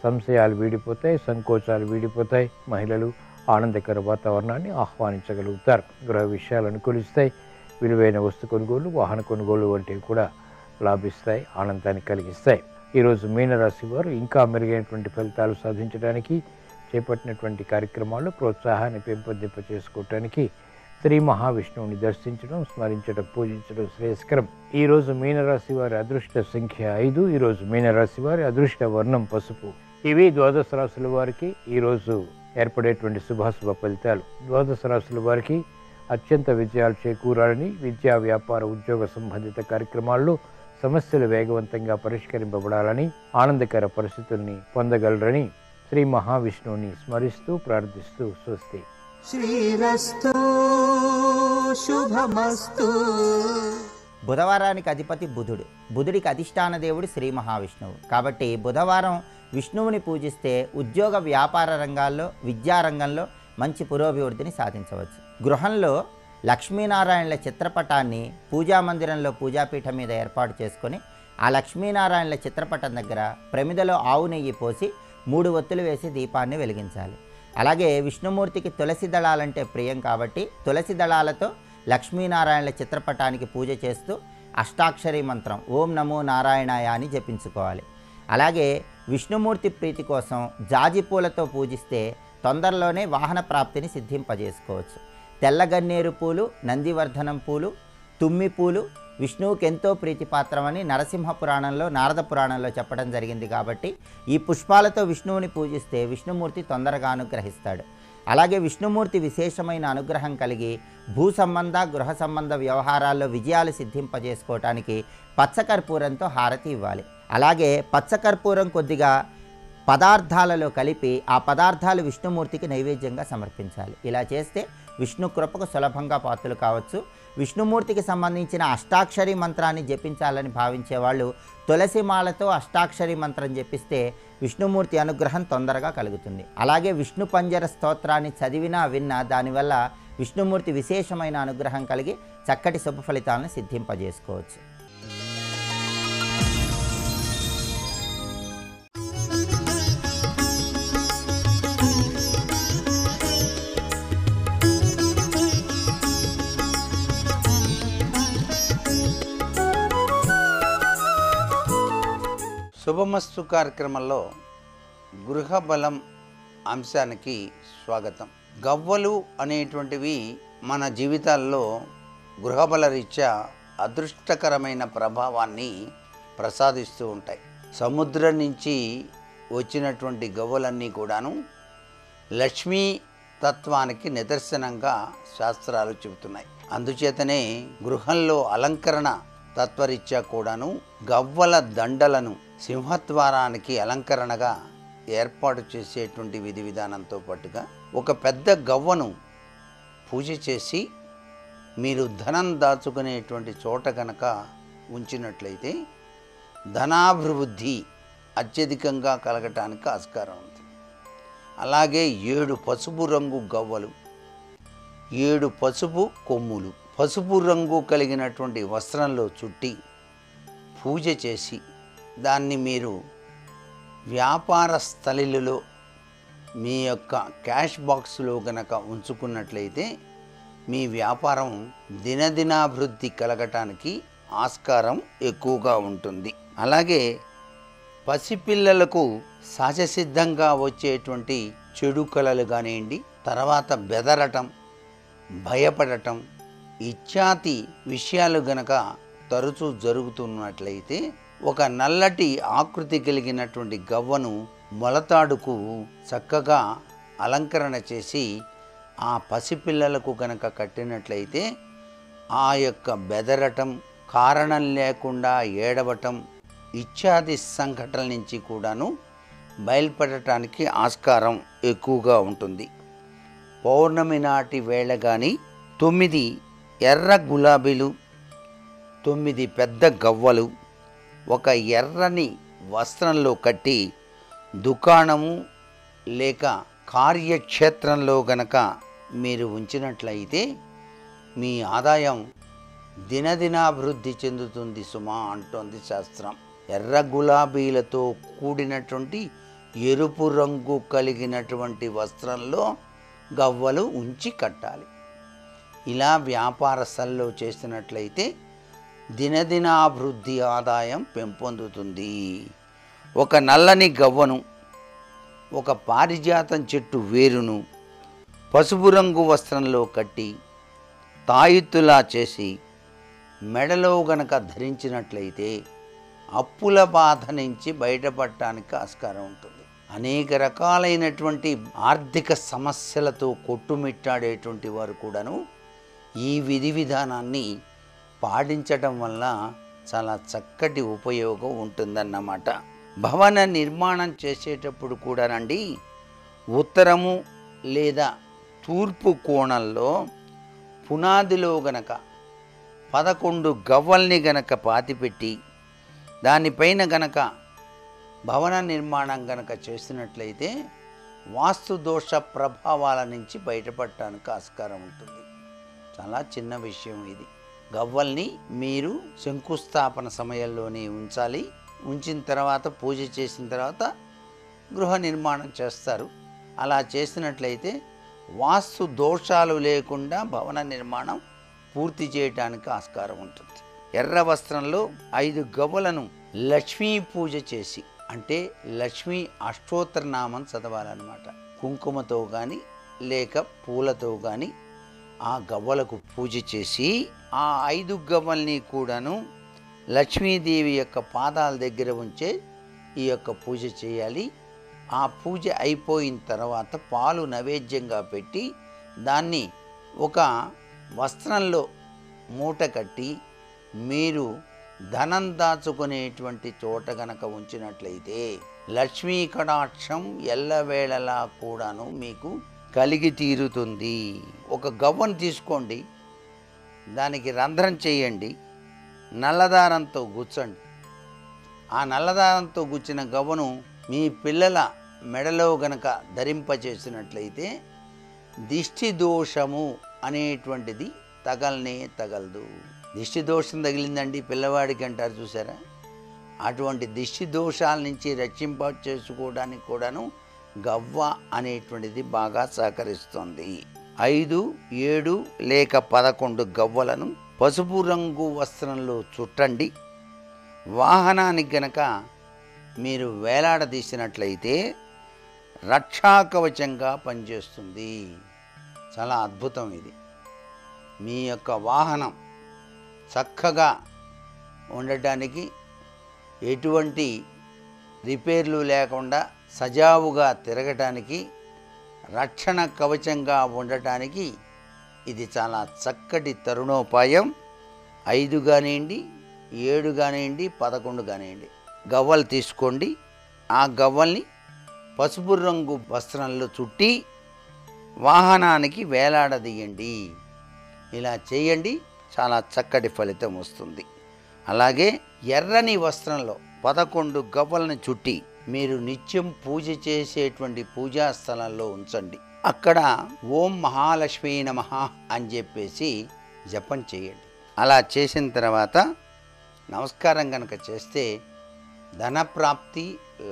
సంశయాలు వీడిపోతాయి, సంకోచాలు వీడిపోతాయి. మహిళలు ఆనందకర వాతావరణాన్ని ఆహ్వానించగలుగుతారు. గృహ విషయాలు అనుకూలిస్తాయి. విలువైన వస్తు కొనుగోలు, వాహన కొనుగోలు వంటివి కూడా లాభిస్తాయి, ఆనందాన్ని కలిగిస్తాయి. ఈరోజు మీనరాశి వారు ఇంకా మెరుగైనటువంటి ఫలితాలు సాధించడానికి, చేపట్టినటువంటి కార్యక్రమాలు ప్రోత్సాహాన్ని పెంపొందింప చేసుకోవటానికి శ్రీ మహావిష్ణువుని దర్శించడం, స్మరించడం, పూజించడం శ్రేయస్కరం. ఈరోజు మీనరాశి వారి అదృష్ట సంఖ్య 5. ఈరోజు మీనరాశి వారి అదృష్ట వర్ణం పసుపు. ఇవి ద్వాదశ రాశుల వారికి ఈరోజు ఏర్పడేటువంటి శుభాశుభ ఫలితాలు. ద్వాదశ రాశుల వారికి అత్యంత విజయాలు చేకూరాలని, విద్యా, వ్యాపార, ఉద్యోగ సంబంధిత కార్యక్రమాల్లో సమస్యలు వేగవంతంగా పరిష్కరింపబడాలని, ఆనందకర పరిస్థితుల్ని పొందగలరని శ్రీ మహావిష్ణువుని స్మరిస్తూ ప్రార్థిస్తూ స్వస్తి. శ్రీరస్తు శుభమస్తు. బుధవారానికి అధిపతి బుధుడు. బుధుడికి అధిష్టాన దేవుడు శ్రీ మహావిష్ణువు. కాబట్టి బుధవారం విష్ణువుని పూజిస్తే ఉద్యోగ, వ్యాపార రంగాల్లో, విద్యారంగంలో మంచి పురోభివృద్ధిని సాధించవచ్చు. గృహంలో లక్ష్మీనారాయణల చిత్రపటాన్ని పూజామందిరంలో పూజాపీఠం మీద ఏర్పాటు చేసుకొని ఆ లక్ష్మీనారాయణల చిత్రపటం దగ్గర ప్రమిదలో ఆవు నెయ్యి పోసి 3 ఒత్తులు వేసి దీపాన్ని వెలిగించాలి. అలాగే విష్ణుమూర్తికి తులసి దళాలంటే ప్రియం కాబట్టి తులసి దళాలతో లక్ష్మీనారాయణల చిత్రపటానికి పూజ చేస్తూ అష్టాక్షరి మంత్రం ఓం నమో నారాయణాయ అని జపించుకోవాలి. అలాగే విష్ణుమూర్తి ప్రీతి కోసం జాజి పూలతో పూజిస్తే తొందరలోనే వాహన ప్రాప్తిని సిద్ధింపజేసుకోవచ్చు. తెల్లగన్నేరు పూలు, నందివర్ధనం పూలు, తుమ్మి పూలు విష్ణువుకి ఎంతో ప్రీతిపాత్రమని నరసింహ పురాణంలో, నారద పురాణంలో చెప్పడం జరిగింది. కాబట్టి ఈ పుష్పాలతో విష్ణువుని పూజిస్తే విష్ణుమూర్తి తొందరగా అనుగ్రహిస్తాడు. అలాగే విష్ణుమూర్తి విశేషమైన అనుగ్రహం కలిగి భూ సంబంధ, గృహ సంబంధ వ్యవహారాల్లో విజయాలు సిద్ధింపజేసుకోవటానికి పచ్చకర్పూరంతో హారతి ఇవ్వాలి. అలాగే పచ్చకర్పూరం కొద్దిగా పదార్థాలలో కలిపి ఆ పదార్థాలు విష్ణుమూర్తికి నైవేద్యంగా సమర్పించాలి. ఇలా చేస్తే విష్ణు కృపకు సులభంగా పాత్రలు కావచ్చు. విష్ణుమూర్తికి సంబంధించిన అష్టాక్షరి మంత్రాన్ని జపించాలని భావించే వాళ్ళు తులసిమాలతో అష్టాక్షరి మంత్రం జపిస్తే విష్ణుమూర్తి అనుగ్రహం తొందరగా కలుగుతుంది. అలాగే విష్ణు పంజర స్తోత్రాన్ని చదివినా విన్నా దానివల్ల విష్ణుమూర్తి విశేషమైన అనుగ్రహం కలిగి చక్కటి శుభ ఫలితాలను సిద్ధింపజేసుకోవచ్చు. శుభమస్తు కార్యక్రమంలో గృహబలం అంశానికి స్వాగతం. గవ్వలు అనేటువంటివి మన జీవితాల్లో గృహబల రీత్యా అదృష్టకరమైన ప్రభావాన్ని ప్రసాదిస్తూ ఉంటాయి. సముద్రం నుంచి వచ్చినటువంటి గవ్వలన్నీ కూడాను లక్ష్మీ తత్వానికి నిదర్శనంగా శాస్త్రాలు చెబుతున్నాయి. అందుచేతనే గృహంలో అలంకరణ తత్వరీత్యా కూడాను గవ్వల దండలను సింహద్వారానికి అలంకరణగా ఏర్పాటు చేసేటువంటి విధి విధానంతో పాటుగా ఒక పెద్ద గవ్వను పూజ చేసి మీరు ధనం దాచుకునేటువంటి చోట కనుక ఉంచినట్లయితే ధనాభివృద్ధి అత్యధికంగా కలగటానికి ఆస్కారం ఉంది. అలాగే 7 పసుపు రంగు గవ్వలు, 7 పసుపు కొమ్ములు పసుపు రంగు కలిగినటువంటి వస్త్రంలో చుట్టి పూజ చేసి దాన్ని మీరు వ్యాపార స్థలిలో మీ యొక్క క్యాష్ బాక్స్లో గనక ఉంచుకున్నట్లయితే మీ వ్యాపారం దినదినాభివృద్ధి కలగటానికి ఆస్కారం ఎక్కువగా ఉంటుంది. అలాగే పసిపిల్లలకు సహజసిద్ధంగా వచ్చేటువంటి చెడు కళలు కానివ్వండి, తర్వాత బెదరటం, భయపడటం ఇత్యాది విషయాలు గనక తరచూ జరుగుతున్నట్లయితే ఒక నల్లటి ఆకృతి కలిగినటువంటి గవ్వను మొలతాడుకు చక్కగా అలంకరణ చేసి ఆ పసిపిల్లలకు గనక కట్టినట్లయితే ఆ యొక్క బెదరటం, కారణం లేకుండా ఏడవటం ఇత్యాది సంఘటనల నుంచి కూడాను బయలుపడటానికి ఆస్కారం ఎక్కువగా ఉంటుంది. పౌర్ణమి నాటి వేళ కానీ 9 ఎర్ర గులాబీలు, 9 పెద్ద గవ్వలు ఒక ఎర్రని వస్త్రంలో కట్టి దుకాణము లేక కార్యక్షేత్రంలో గనక మీరు ఉంచినట్లయితే మీ ఆదాయం దినదినాభివృద్ధి చెందుతుంది సుమా అంటోంది శాస్త్రం. ఎర్ర గులాబీలతో కూడినటువంటి ఎరుపు రంగు కలిగినటువంటి వస్త్రంలో గవ్వలు ఉంచి కట్టాలి. ఇలా వ్యాపారస్థల్లో చేసినట్లయితే దినదినాభివృద్ధి ఆదాయం పెంపొందుతుంది. ఒక నల్లని గవ్వను, ఒక పారిజాతం చెట్టు వేరును పసుపు రంగు వస్త్రంలో కట్టి తాయెత్తులా చేసి మెడలో గనక ధరించినట్లయితే అప్పుల బాధ నుంచి బయటపడటానికి ఆస్కారం ఉంటుంది. అనేక రకాలైనటువంటి ఆర్థిక సమస్యలతో కొట్టుమిట్టాడేటువంటి వారు కూడాను ఈ విధి విధానాన్ని పాటించటం వల్ల చాలా చక్కటి ఉపయోగం ఉంటుందన్నమాట. భవన నిర్మాణం చేసేటప్పుడు కూడానండి ఉత్తరము లేదా తూర్పు కోణంలో పునాదిలో గనక 11 గవ్వల్ని గనక పాతిపెట్టి దానిపైన గనక భవన నిర్మాణం గనక చేసినట్లయితే వాస్తు దోష ప్రభావాల నుంచి బయటపడటానికి ఆస్కారం ఉంటుంది. చాలా చిన్న విషయం ఇది. గవ్వల్ని మీరు శంకుస్థాపన సమయంలోనే ఉంచాలి. ఉంచిన తర్వాత పూజ చేసిన తర్వాత గృహ నిర్మాణం చేస్తారు. అలా చేసినట్లయితే వాస్తు దోషాలు లేకుండా భవన నిర్మాణం పూర్తి చేయడానికి ఆస్కారం ఉంటుంది. ఎర్ర వస్త్రంలో 5 గవ్వలను లక్ష్మీ పూజ చేసి, అంటే లక్ష్మీ అష్టోత్తరనామం చదవాలన్నమాట. కుంకుమతో కానీ లేక పూలతో కానీ ఆ గవ్వలకు పూజ చేసి ఆ 5 గవ్వల్ని కూడాను లక్ష్మీదేవి యొక్క పాదాల దగ్గర ఉంచే ఈ యొక్క పూజ చేయాలి. ఆ పూజ అయిపోయిన తర్వాత పాలు నైవేద్యంగా పెట్టి దాన్ని ఒక వస్త్రంలో మూట కట్టి మీరు ధనం దాచుకునేటువంటి చోట గనక ఉంచినట్లయితే లక్ష్మీ కటాక్షం ఎల్లవేళలా కూడాను మీకు కలిగి తీరుతుంది. ఒక గవ్వను తీసుకోండి, దానికి రంధ్రం చేయండి, నల్లదారంతో గుచ్చండి. ఆ నల్లదారంతో గుచ్చిన గవ్వను మీ పిల్లల మెడలో గనక ధరింపచేసినట్లయితే దిష్టి దోషము అనేటువంటిది తగలనే తగలదు. దిష్టి దోషం తగిలిందండి పిల్లవాడికి అంటారు చూసారా, అటువంటి దిష్టి దోషాల నుంచి రక్షింప చేసుకోవడానికి కూడాను గవ్వ అనేటువంటిది బాగా సహకరిస్తుంది. 5, 7 లేక 11 గవ్వలను పసుపు రంగు వస్త్రంలో చుట్టండి. వాహనానికి గనక మీరు వేలాడదీసినట్లయితే రక్షాకవచంగా పనిచేస్తుంది. చాలా అద్భుతం ఇది. మీ యొక్క వాహనం చక్కగా ఉండటానికి, ఎటువంటి రిపేర్లు లేకుండా సజావుగా తిరగటానికి, రక్షణ కవచంగా ఉండటానికి ఇది చాలా చక్కటి తరుణోపాయం. 5 కానివ్వండి, 7 కానివ్వండి, 11 కానివ్వండి, గవ్వలు తీసుకోండి. ఆ గవ్వల్ని పసుపు రంగు వస్త్రంలో చుట్టి వాహనానికి వేలాడదీయండి. ఇలా చేయండి, చాలా చక్కటి ఫలితం వస్తుంది. అలాగే ఎర్రని వస్త్రంలో 11 గవ్వలను చుట్టి మీరు నిత్యం పూజ చేసేటువంటి పూజా స్థలంలో ఉంచండి. అక్కడ ఓం మహాలక్ష్మీ నమః అని చెప్పేసి జపం చేయండి. అలా చేసిన తర్వాత నమస్కారం కనుక చేస్తే ధనప్రాప్తి,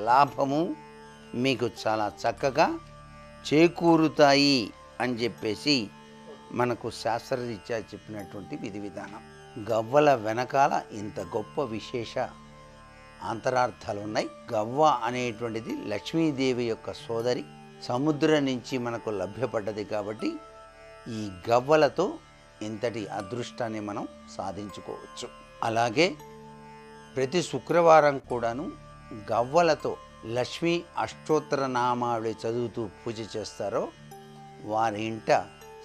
లాభము మీకు చాలా చక్కగా చేకూరుతాయి అని చెప్పేసి మనకు శాస్త్రరీత్యా చెప్పినటువంటి విధి విధానం. గవ్వల వెనకాల ఇంత గొప్ప విశేష అంతరార్థాలు ఉన్నాయి. గవ్వ అనేటువంటిది లక్ష్మీదేవి యొక్క సోదరి, సముద్రం నుంచి మనకు లభ్యపడ్డది. కాబట్టి ఈ గవ్వలతో ఇంతటి అదృష్టాన్ని మనం సాధించుకోవచ్చు. అలాగే ప్రతి శుక్రవారం కూడాను గవ్వలతో లక్ష్మీ అష్టోత్తర నామావళి చదువుతూ పూజ చేస్తారో వారి ఇంట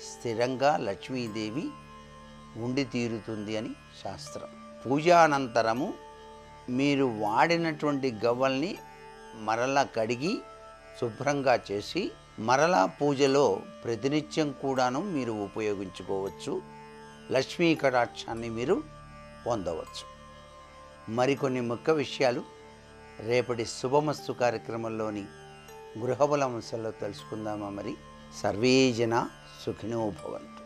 స్థిరంగా లక్ష్మీదేవి ఉండి తీరుతుంది అని శాస్త్రం. పూజానంతరము మీరు వాడినటువంటి గవ్వల్ని మరలా కడిగి శుభ్రంగా చేసి మరలా పూజలో ప్రతినిత్యం కూడాను మీరు ఉపయోగించుకోవచ్చు. లక్ష్మీ కటాక్షాన్ని మీరు పొందవచ్చు. మరికొన్ని ముఖ్య విషయాలు రేపటి శుభమస్తు కార్యక్రమంలోని గృహబల అంశాల్లో తెలుసుకుందామా? మరి సర్వే జన సుఖినో భవంతు.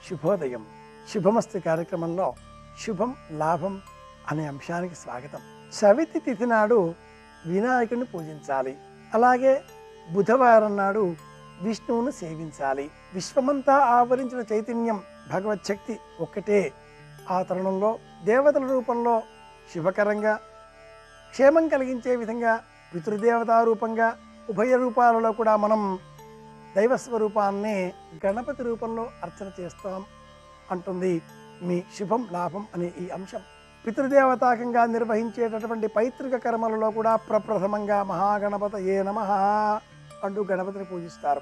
శుభోదయం. శుభమస్తు కార్యక్రమంలో శుభం లాభం అనే అంశానికి స్వాగతం. చవితి తిథి నాడు వినాయకుడిని పూజించాలి. అలాగే బుధవారం నాడు విష్ణువును సేవించాలి. విశ్వమంతా ఆవరించిన చైతన్యం భగవచ్చక్తి ఒక్కటే. ఆ తరుణంలో దేవతల రూపంలో శుభకరంగా క్షేమం కలిగించే విధంగా పితృదేవతా రూపంగా ఉభయ రూపాలలో కూడా మనం దైవస్వరూపాన్ని గణపతి రూపంలో అర్చన చేస్తాం అంటుంది మీ శుభం లాభం అనే ఈ అంశం. పితృదేవతాకంగా నిర్వహించేటటువంటి పైతృక కర్మలలో కూడా ప్రప్రథమంగా మహాగణపతయే నమః అంటూ గణపతిని పూజిస్తారు.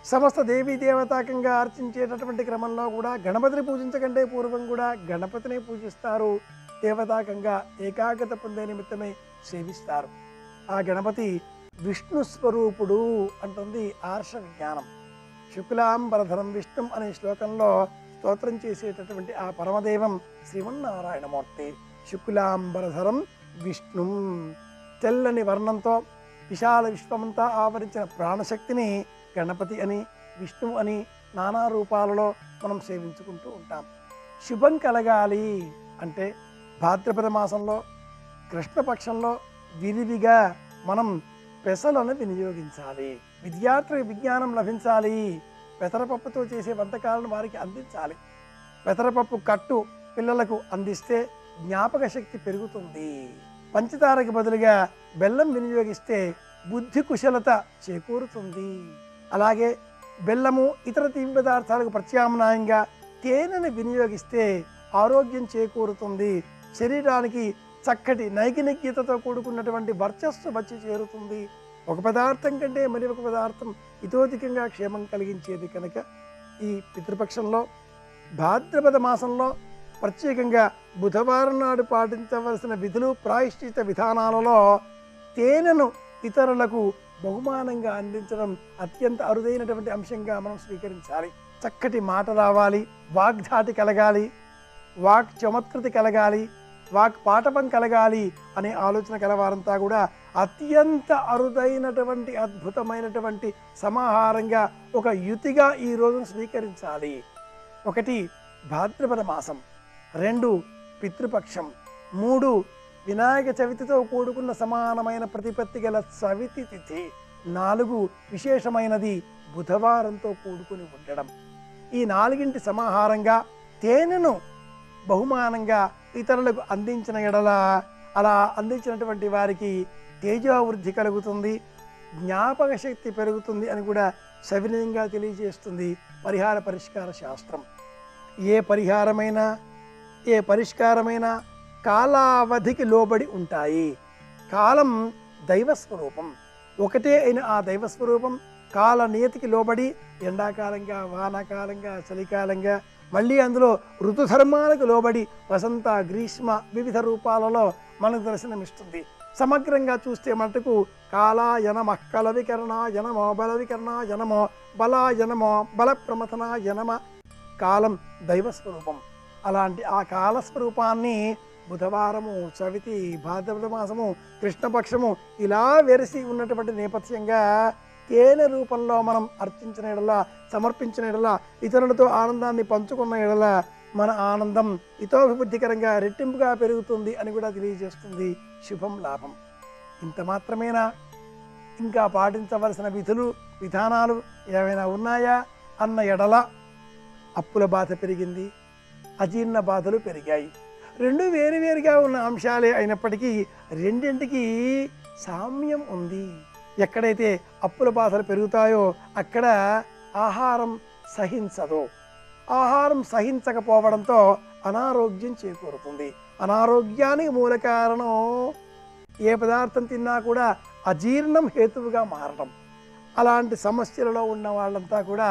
సమస్త దేవీ దేవతాకంగా అర్చించేటటువంటి క్రమంలో కూడా గణపతిని పూజించకంటే పూర్వం కూడా గణపతిని పూజిస్తారు. దేవతాకంగా ఏకాగ్రత పొందే నిమిత్తమే సేవిస్తారు. ఆ గణపతి విష్ణు స్వరూపుడు అంటుంది ఆర్ష విజ్ఞానం. శుక్లాంబరధరం విష్ణుం అనే శ్లోకంలో స్తోత్రం చేసేటటువంటి ఆ పరమదేవం శ్రీమన్నారాయణమూర్తి. శుక్లాంబరధరం విష్ణుం, తెల్లని వర్ణంతో విశాల విశ్వమంతా ఆవరించిన ప్రాణశక్తిని గణపతి అని విష్ణువు అని నానా రూపాలలో మనం సేవించుకుంటూ ఉంటాం. శుభం కలగాలి అంటే భాద్రపద మాసంలో కృష్ణపక్షంలో విరివిగా మనం పెసలను వినియోగించాలి. విద్యార్థులకు విజ్ఞానం లభించాలి. పెసరపప్పుతో చేసే వంటకాలను వారికి అందించాలి. పెసరపప్పు కట్టు పిల్లలకు అందిస్తే జ్ఞాపక శక్తి పెరుగుతుంది. పంచదారకు బదులుగా బెల్లం వినియోగిస్తే బుద్ధి కుశలత చేకూరుతుంది. అలాగే బెల్లము ఇతర తీపి పదార్థాలకు ప్రత్యామ్నాయంగా తేనెను వినియోగిస్తే ఆరోగ్యం చేకూరుతుంది. శరీరానికి చక్కటి నైకినిగ్యతతో కూడుకున్నటువంటి వర్చస్సు వచ్చి చేరుతుంది. ఒక పదార్థం కంటే మరి ఒక పదార్థం ఇతోధికంగా క్షేమం కలిగించేది కనుక ఈ పితృపక్షంలో భాద్రపద మాసంలో ప్రత్యేకంగా బుధవారం నాడు పాటించవలసిన విధులు ప్రాయశ్చిత విధానాలలో తేనెను ఇతరులకు బహుమానంగా అందించడం అత్యంత అరుదైనటువంటి అంశంగా మనం స్వీకరించాలి. చక్కటి మాట రావాలి, వాగ్ధాటి కలగాలి, వాక్ చమత్కృతి కలగాలి, వాక్ పాఠపం కలగాలి అనే ఆలోచన కలవారంతా కూడా అత్యంత అరుదైనటువంటి అద్భుతమైనటువంటి సమాహారంగా ఒక యుతిగా ఈ రోజును స్వీకరించాలి. 1 భాద్రపద మాసం, 2 పితృపక్షం, 3 వినాయక చవితితో కూడుకున్న సమానమైన ప్రతిపత్తి గల చవితి తిథి, 4 విశేషమైనది బుధవారంతో కూడుకుని ఉండడం. ఈ 4 సమాహారంగా తేనెను బహుమానంగా ఇతరులకు అందించిన ఎడల అలా అందించినటువంటి వారికి తేజోవృద్ధి కలుగుతుంది, జ్ఞాపక శక్తి పెరుగుతుంది అని కూడా సవినయంగా తెలియజేస్తుంది పరిహార పరిష్కార శాస్త్రం. ఏ పరిహారమైనా ఏ పరిష్కారమైనా కాలావధికి లోబడి ఉంటాయి. కాలం దైవస్వరూపం. ఒకటే అయిన ఆ దైవస్వరూపం కాల నియతికి లోబడి ఎండాకాలంగా, వానాకాలంగా, చలికాలంగా, మళ్ళీ అందులో ఋతుధర్మాలకు లోబడి వసంత గ్రీష్మ వివిధ రూపాలలో మనకు దర్శనమిస్తుంది. సమగ్రంగా చూస్తే మటుకు కాలాయనమ కలవికరణాయనమో బలవికరణాయనమో బలాయనమో బలప్రమథనాయనమ కాలం దైవస్వరూపం. అలాంటి ఆ కాలస్వరూపాన్ని బుధవారము, చవితి, భాద్రపద మాసము, కృష్ణపక్షము ఇలా వెరసి ఉన్నటువంటి నేపథ్యంగా తేనె రూపంలో మనం అర్చించిన ఎడల, సమర్పించిన ఎడల, ఇతరులతో ఆనందాన్ని పంచుకున్న ఎడల మన ఆనందం ఇతోభివృద్ధికరంగా రెట్టింపుగా పెరుగుతుంది అని కూడా తెలియజేస్తుంది శుభం లాభం. ఇంత మాత్రమేనా? ఇంకా పాటించవలసిన విధులు విధానాలు ఏమైనా ఉన్నాయా అన్న ఎడల అప్పుల బాధ పెరిగింది, అజీర్ణ బాధలు పెరిగాయి. రెండు వేరువేరుగా ఉన్న అంశాలే అయినప్పటికీ రెండింటికి సామ్యం ఉంది. ఎక్కడైతే అప్పుల బాధలు పెరుగుతాయో అక్కడ ఆహారం సహించదు. ఆహారం సహించకపోవడంతో అనారోగ్యం చేకూరుతుంది. అనారోగ్యానికి మూల కారణం ఏ పదార్థం తిన్నా కూడా అజీర్ణం హేతువుగా మారడం. అలాంటి సమస్యలలో ఉన్న వాళ్ళంతా కూడా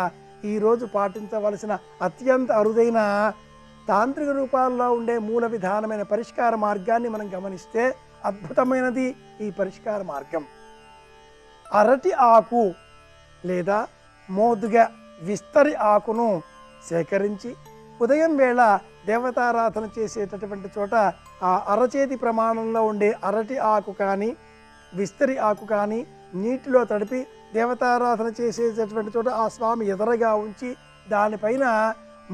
ఈరోజు పాటించవలసిన అత్యంత అరుదైన తాంత్రిక రూపాల్లో ఉండే మూల విధానమైన పరిష్కార మార్గాన్ని మనం గమనిస్తే అద్భుతమైనది ఈ పరిష్కార మార్గం. అరటి ఆకు లేదా మోదుగ విస్తరి ఆకును సేకరించి ఉదయం వేళ దేవతారాధన చేసేటటువంటి చోట ఆ అరచేతి ప్రమాణంలో ఉండే అరటి ఆకు కానీ విస్తరి ఆకు కానీ నీటిలో తడిపి దేవతారాధన చేసేటటువంటి చోట ఆ స్వామి ఎదరగా ఉంచి దానిపైన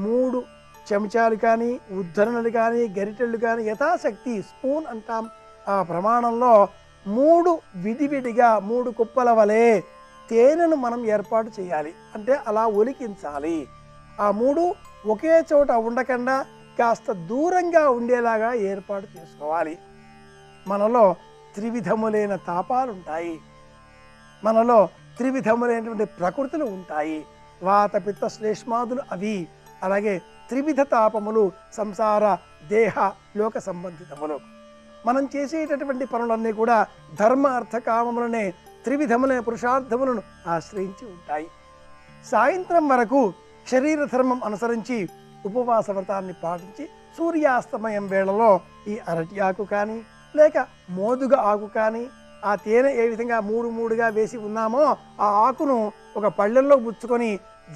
3 చెంచాలు కానీ ఉద్ధరణలు కానీ గరిటెళ్ళు కానీ యథాశక్తి స్పూన్ అంటాం ఆ ప్రమాణంలో 3 విడివిడిగా 3 కుప్పల వలె తేనెను మనం ఏర్పాటు చేయాలి. అంటే అలా ఒలికించాలి. ఆ 3 ఒకే చోట ఉండకుండా కాస్త దూరంగా ఉండేలాగా ఏర్పాటు చేసుకోవాలి. మనలో త్రివిధములైన తాపాలు ఉంటాయి, మనలో త్రివిధములైనటువంటి ప్రకృతులు ఉంటాయి. వాత పిత్త శ్లేష్మాదులు అవి. అలాగే త్రివిధ తాపములు సంసార దేహ లోక సంబంధితములు. మనం చేసేటటువంటి పనులన్నీ కూడా ధర్మ అర్థ కామములనే త్రివిధములైన పురుషార్థములను ఆశ్రయించి ఉంటాయి. సాయంత్రం వరకు శరీర ధర్మం అనుసరించి ఉపవాస వ్రతాన్ని పాటించి సూర్యాస్తమయం వేళలో ఈ అరటి ఆకు కానీ లేక మోదుగ ఆకు కానీ ఆ తేనె ఏ విధంగా 3 వేసి ఉన్నామో ఆ ఆకును ఒక పళ్ళెల్లో పుచ్చుకొని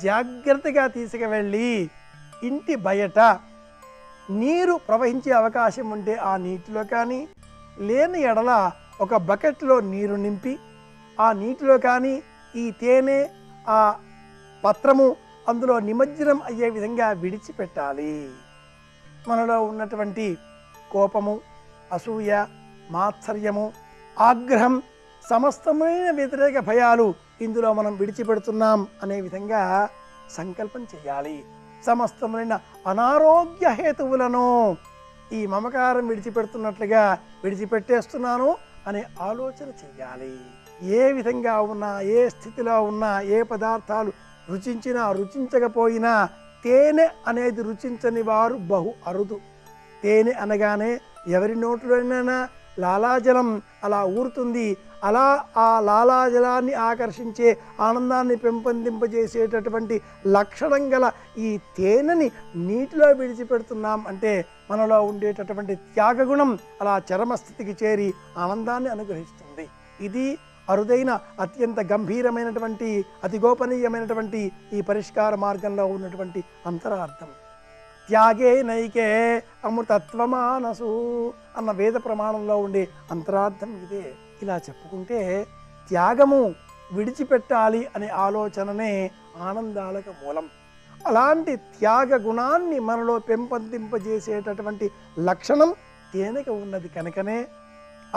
జాగ్రత్తగా తీసుకువెళ్ళి ఇంటి బయట నీరు ప్రవహించే అవకాశం ఉంటే ఆ నీటిలో కానీ లేని ఎడల ఒక బకెట్లో నీరు నింపి ఆ నీటిలో కానీ ఈ తేనె ఆ పత్రము అందులో నిమజ్జనం అయ్యే విధంగా విడిచిపెట్టాలి. మనలో ఉన్నటువంటి కోపము, అసూయ, మాత్సర్యము, ఆగ్రహం, సమస్తమైన వ్యతిరేక భయాలు ఇందులో మనం విడిచిపెడుతున్నాం అనే విధంగా సంకల్పం చేయాలి. సమస్తమైన అనారోగ్య హేతువులను ఈ మమకారం విడిచిపెడుతున్నట్లుగా విడిచిపెట్టేస్తున్నాను అనే ఆలోచన చేయాలి. ఏ విధంగా ఉన్నా, ఏ స్థితిలో ఉన్నా, ఏ పదార్థాలు రుచించినా రుచించకపోయినా తేనె అనేది రుచించని వారు బహు అరుదు. తేనె అనగానే ఎవరి నోట్లోనైనా లాలాజలం అలా ఊరుతుంది. అలా ఆ లాలాజలాన్ని ఆకర్షించే ఆనందాన్ని పెంపొందింపజేసేటటువంటి లక్షణం గల ఈ తేనెని నీటిలో విడిచిపెడుతున్నాం అంటే మనలో ఉండేటటువంటి త్యాగగుణం అలా చరమస్థితికి చేరి ఆనందాన్ని అనుగ్రహిస్తుంది. ఇది అరుదైన అత్యంత గంభీరమైనటువంటి అతి గోపనీయమైనటువంటి ఈ పరిష్కార మార్గంలో ఉన్నటువంటి అంతరార్థం. త్యాగే నైకే అమృతత్వమానసు అన్న వేద ప్రమాణంలో ఉండే అంతరార్థం ఇదే. ఇలా చెప్పుకుంటే త్యాగము విడిచిపెట్టాలి అనే ఆలోచననే ఆనందాలకు మూలం. అలాంటి త్యాగ గుణాన్ని మనలో పెంపొందింపజేసేటటువంటి లక్షణం తేనెకు ఉన్నది కనుకనే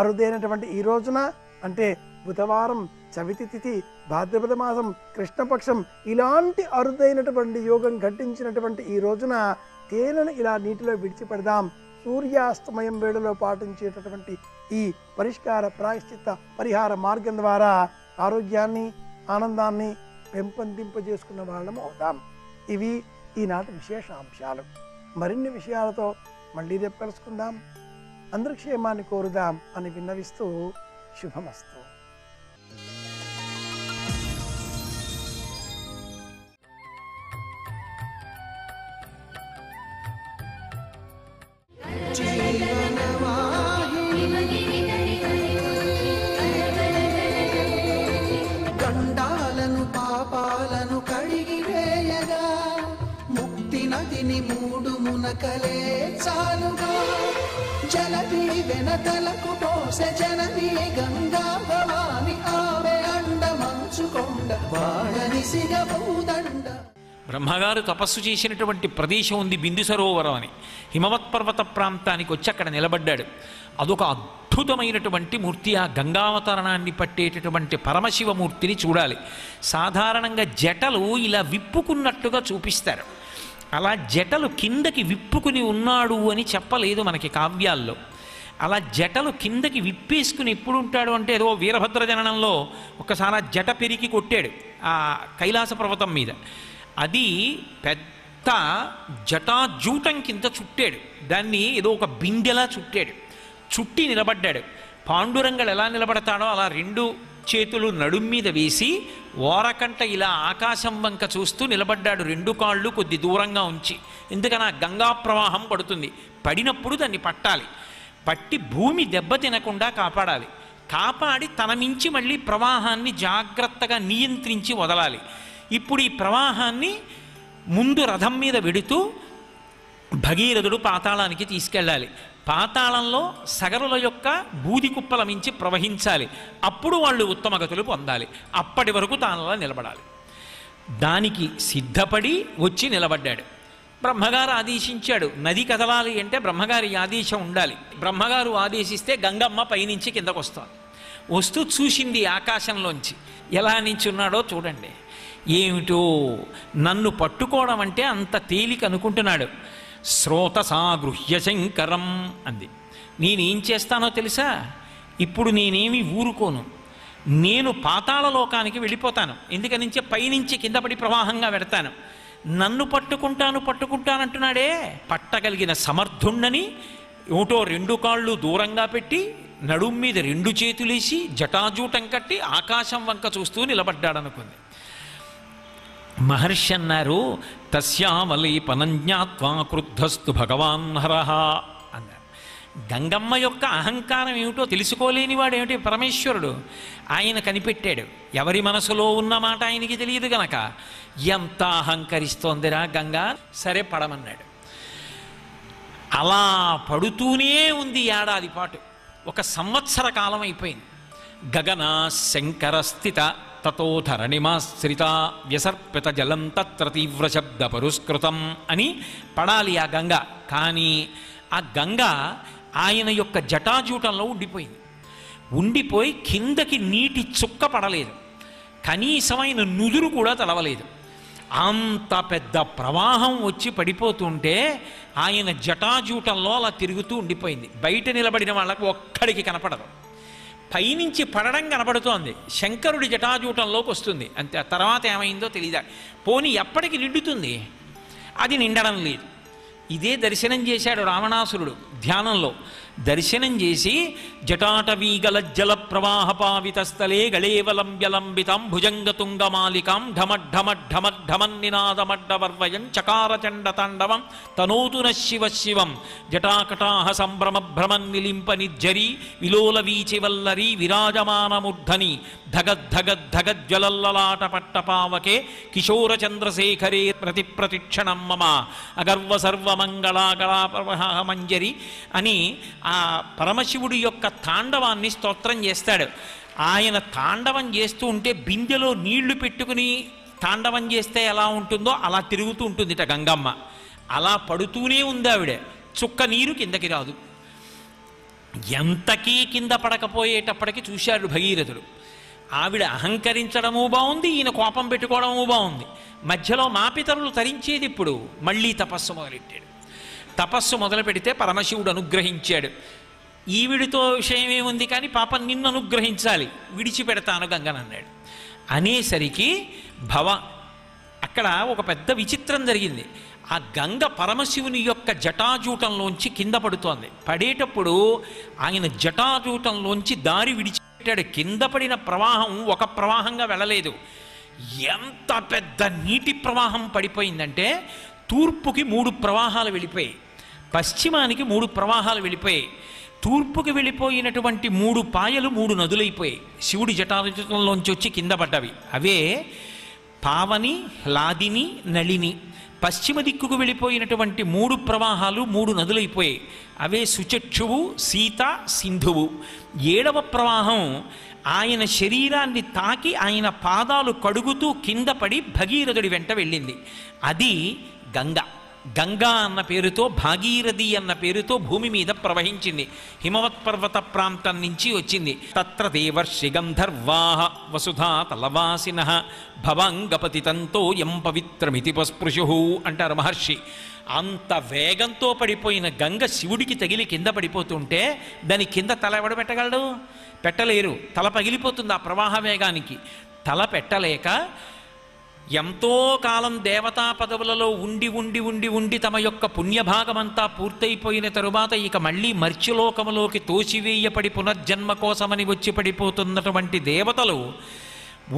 అరుదైనటువంటి ఈ రోజున అంటే బుధవారం, చవితి తిథి, భాద్రపద మాసం, కృష్ణపక్షం ఇలాంటి అరుదైనటువంటి యోగం ఘటించినటువంటి ఈ రోజున తేనెను ఇలా నీటిలో విడిచిపెడదాం. సూర్యాస్తమయం వేళలో పాటించేటటువంటి ఈ పరిష్కార ప్రాయశ్చిత్త పరిహార మార్గం ద్వారా ఆరోగ్యాన్ని, ఆనందాన్ని పెంపొందింపజేసుకున్న వాళ్ళము అవుతాం. ఇవి ఈనాటి విశేష అంశాలు. మరిన్ని విషయాలతో మళ్ళీ రేపు కలుసుకుందాం. అందరి క్షేమాన్ని కోరుదాం అని విన్నవిస్తూ శుభమస్తు. పులకలే చాలుగా జలది వెనతలకు పోసె జనని గంగా భవాని ఆమె అండ మంచుకొండ వాడనిసిగ భూదండ. బ్రహ్మగారు తపస్సు చేసినటువంటి ప్రదేశం ఉంది బిందు సరోవరం అని. హిమవత్ పర్వత ప్రాంతానికి వచ్చి అక్కడ నిలబడ్డాడు. అదొక అద్భుతమైనటువంటి మూర్తి. ఆ గంగావతరణాన్ని పట్టేటటువంటి పరమశివమూర్తిని చూడాలి. సాధారణంగా జటలు ఇలా విప్పుకున్నట్టుగా చూపిస్తారు. అలా జటలు కిందకి విప్పుకుని ఉన్నాడు అని చెప్పలేదు మనకి కావ్యాల్లో. అలా జటలు కిందకి విప్పేసుకుని ఎప్పుడు ఉంటాడు అంటే ఏదో వీరభద్ర జననంలో ఒకసారి జట పెరికి కొట్టాడు ఆ కైలాస పర్వతం మీద. అది పెద్ద జటాజూటం కింద చుట్టాడు. దాన్ని ఏదో ఒక బిందెలా చుట్టాడు. చుట్టి నిలబడ్డాడు. పాండురంగడు ఎలా నిలబడతాడో అలా రెండు చేతులు నడుం మీద వేసి ఓరకంట ఇలా ఆకాశం వంక చూస్తూ నిలబడ్డాడు. రెండు కాళ్ళు కొద్ది దూరంగా ఉంచి. ఎందుకని ఆ గంగా ప్రవాహం పడుతుంది. పడినప్పుడు దాన్ని పట్టాలి. పట్టి భూమి దెబ్బ తినకుండా కాపాడాలి. కాపాడి తన మించి మళ్ళీ ప్రవాహాన్ని జాగ్రత్తగా నియంత్రించి వదలాలి. ఇప్పుడు ఈ ప్రవాహాన్ని ముందు రథం మీద వెడుతూ భగీరథుడు పాతాళానికి తీసుకెళ్ళాలి. పాతాళంలో సగరుల యొక్క బూది కుప్పల మించి ప్రవహించాలి. అప్పుడు వాళ్ళు ఉత్తమగతులు పొందాలి. అప్పటి వరకు తానలా నిలబడాలి. దానికి సిద్ధపడి వచ్చి నిలబడ్డాడు. బ్రహ్మగారు ఆదేశించాడు. నది కదలాలి అంటే బ్రహ్మగారి ఆదేశం ఉండాలి. బ్రహ్మగారు ఆదేశిస్తే గంగమ్మ పైనుంచి కిందకు వస్తుంది. వస్తూ చూసింది ఆకాశంలోంచి. ఎలా నించున్నాడో చూడండి. ఏమిటో నన్ను పట్టుకోవడం అంటే అంత తేలిక అనుకుంటున్నాడు. శ్రోతసాగృహ్య శంకరం అంది. నేనేం చేస్తానో తెలుసా? ఇప్పుడు నేనేమి ఊరుకోను. నేను పాతాళలోకానికి వెళ్ళిపోతాను. ఎందుకనించే పైనుంచి కింద పడి ప్రవాహంగా పెడతాను. నన్ను పట్టుకుంటానంటున్నాడే. పట్టగలిగిన సమర్థుణ్ణని ఏటో రెండు కాళ్ళు దూరంగా పెట్టి నడుం మీద రెండు చేతులేసి జటాజూటం కట్టి ఆకాశం వంక చూస్తూ నిలబడ్డాడనుకుంది. మహర్షి అన్నారు, తస్యామలీపనం జ్ఞాత్వా క్రుద్ధస్తు భగవాన్ హరః అన్నారు. గంగమ్మ యొక్క అహంకారం ఏమిటో తెలుసుకోలేనివాడు ఏమిటి పరమేశ్వరుడు. ఆయన కనిపెట్టాడు. ఎవరి మనసులో ఉన్న మాట ఆయనకి తెలియదు గనక ఎంత అహంకరిస్తోందిరా గంగా, సరే పడమన్నాడు. అలా పడుతూనే ఉంది ఏడాది పాటు. 1 సంవత్సర కాలం అయిపోయింది. గగన శంకర స్థిత తతోధరణిమాశ్రిత వ్యసర్పిత జలం తత్ర తీవ్ర శబ్ద పరుష్కృతం అని పడాలి ఆ గంగ. కానీ ఆ గంగ ఆయన యొక్క జటాజూటంలో ఉండిపోయింది. ఉండిపోయి కిందకి నీటి చుక్క పడలేదు. కనీసమైన నుదురు కూడా తడవలేదు. అంత పెద్ద ప్రవాహం వచ్చి పడిపోతుంటే ఆయన జటాజూటంలో అలా తిరుగుతూ ఉండిపోయింది. బయట నిలబడిన వాళ్ళకు ఒక్కడికి కనపడదు. పైనుంచి పడడం కనపడుతోంది. శంకరుడి జటాజూటంలోకి వస్తుంది అంతే. ఆ తర్వాత ఏమైందో తెలియదా. పోనీ ఎప్పటికి నిండుతుంది? అది నిండడం లేదు. ఇదే దర్శనం చేశాడు రావణాసురుడు ధ్యానంలో. దర్శనం చేసి జటాటవీగల జల ప్రవాహ పావిత స్థలే గళేవలంబ్యలంబితం భుజంగతుంగమాలికాం ఢమఢమఢమఢమన్నినాదమడ్డవర్వయం చకారచండ తాండవం తనోతున శివ శివం జటాకటాహ సంభ్రమ భ్రమన్నిలింప నిర్జరి విలోల వీచివల్లరి విరాజమానమూర్ధని ధగద్ధగద్ధగజ్వలల్లలాట పట్టపావకే కిశోర చంద్రశేఖరే ప్రతిక్షణం మమ అగర్వ సర్వమంగళాగళాప్రవహమంజరి అని ఆ పరమశివుడి యొక్క తాండవాన్ని స్తోత్రం చేస్తాడు. ఆయన తాండవం చేస్తూ ఉంటే బిందెలో నీళ్లు పెట్టుకుని తాండవం చేస్తే ఎలా ఉంటుందో అలా తిరుగుతూ ఉంటుందిట గంగమ్మ. అలా పడుతూనే ఉంది ఆవిడ. చుక్క నీరు కిందకి రాదు. ఎంతకీ కింద పడకపోయేటప్పటికి చూశాడు భగీరథుడు. ఆవిడ అహంకరించడము బాగుంది, ఈయన కోపం పెట్టుకోవడము బాగుంది. మధ్యలో మాపితరులు తరించేది. ఇప్పుడు మళ్ళీ తపస్సు మొదలెట్టాడు. తపస్సు మొదలు పెడితే పరమశివుడు అనుగ్రహించాడు. ఈవిడితో విషయం ఏముంది కానీ పాపం నిన్ను అనుగ్రహించాలి, విడిచిపెడతాను గంగనన్నాడు. అనేసరికి అక్కడ ఒక పెద్ద విచిత్రం జరిగింది. ఆ గంగ పరమశివుని యొక్క జటాజూటంలోంచి కింద పడుతోంది. పడేటప్పుడు ఆయన జటాజూటంలోంచి దారి విడిచిపెట్టాడు. కింద పడిన ప్రవాహం ఒక ప్రవాహంగా వెళ్ళలేదు. ఎంత పెద్ద నీటి ప్రవాహం పడిపోయిందంటే తూర్పుకి 3 ప్రవాహాలు వెళ్ళిపోయాయి, పశ్చిమానికి 3 ప్రవాహాలు వెళ్ళిపోయాయి. తూర్పుకి వెళ్ళిపోయినటువంటి 3 పాయలు 3 నదులైపోయాయి. శివుడి జటాజూటంలోంచి వచ్చి కింద పడ్డవి. అవే పావని, లాదిని, నళిని. పశ్చిమ దిక్కుకు వెళ్ళిపోయినటువంటి 3 ప్రవాహాలు 3 నదులైపోయాయి. అవే సుచక్షువు, సీత, సింధువు. 7వ ప్రవాహం ఆయన శరీరాన్ని తాకి ఆయన పాదాలు కడుగుతూ కింద పడి భగీరథుడి వెంట వెళ్ళింది. అది గంగా. గంగా అన్న పేరుతో, భాగీరథి అన్న పేరుతో భూమి మీద ప్రవహించింది. హిమవత్ పర్వత ప్రాంతం నుంచి వచ్చింది. తత్ర దేవర్షి గంధర్వాః వసుధా తలవాసినః భవాంగపతితంతో యం పవిత్రమితి పస్పృశుః అంటారు మహర్షి. అంత వేగంతో పడిపోయిన గంగ శివుడికి తగిలి కింద పడిపోతుంటే దాని కింద తల ఎవడు పెట్టగలడు? పెట్టలేరు. తల పగిలిపోతుంది ఆ ప్రవాహ వేగానికి. తల పెట్టలేక ఎంతో కాలం దేవతా పదవులలో ఉండి ఉండి ఉండి ఉండి తమ యొక్క పుణ్యభాగమంతా పూర్తయిపోయిన తరువాత ఇక మళ్ళీ మర్త్యలోకములోకి తోసివేయపడి పునర్జన్మ కోసమని వచ్చి పడిపోతున్నటువంటి దేవతలు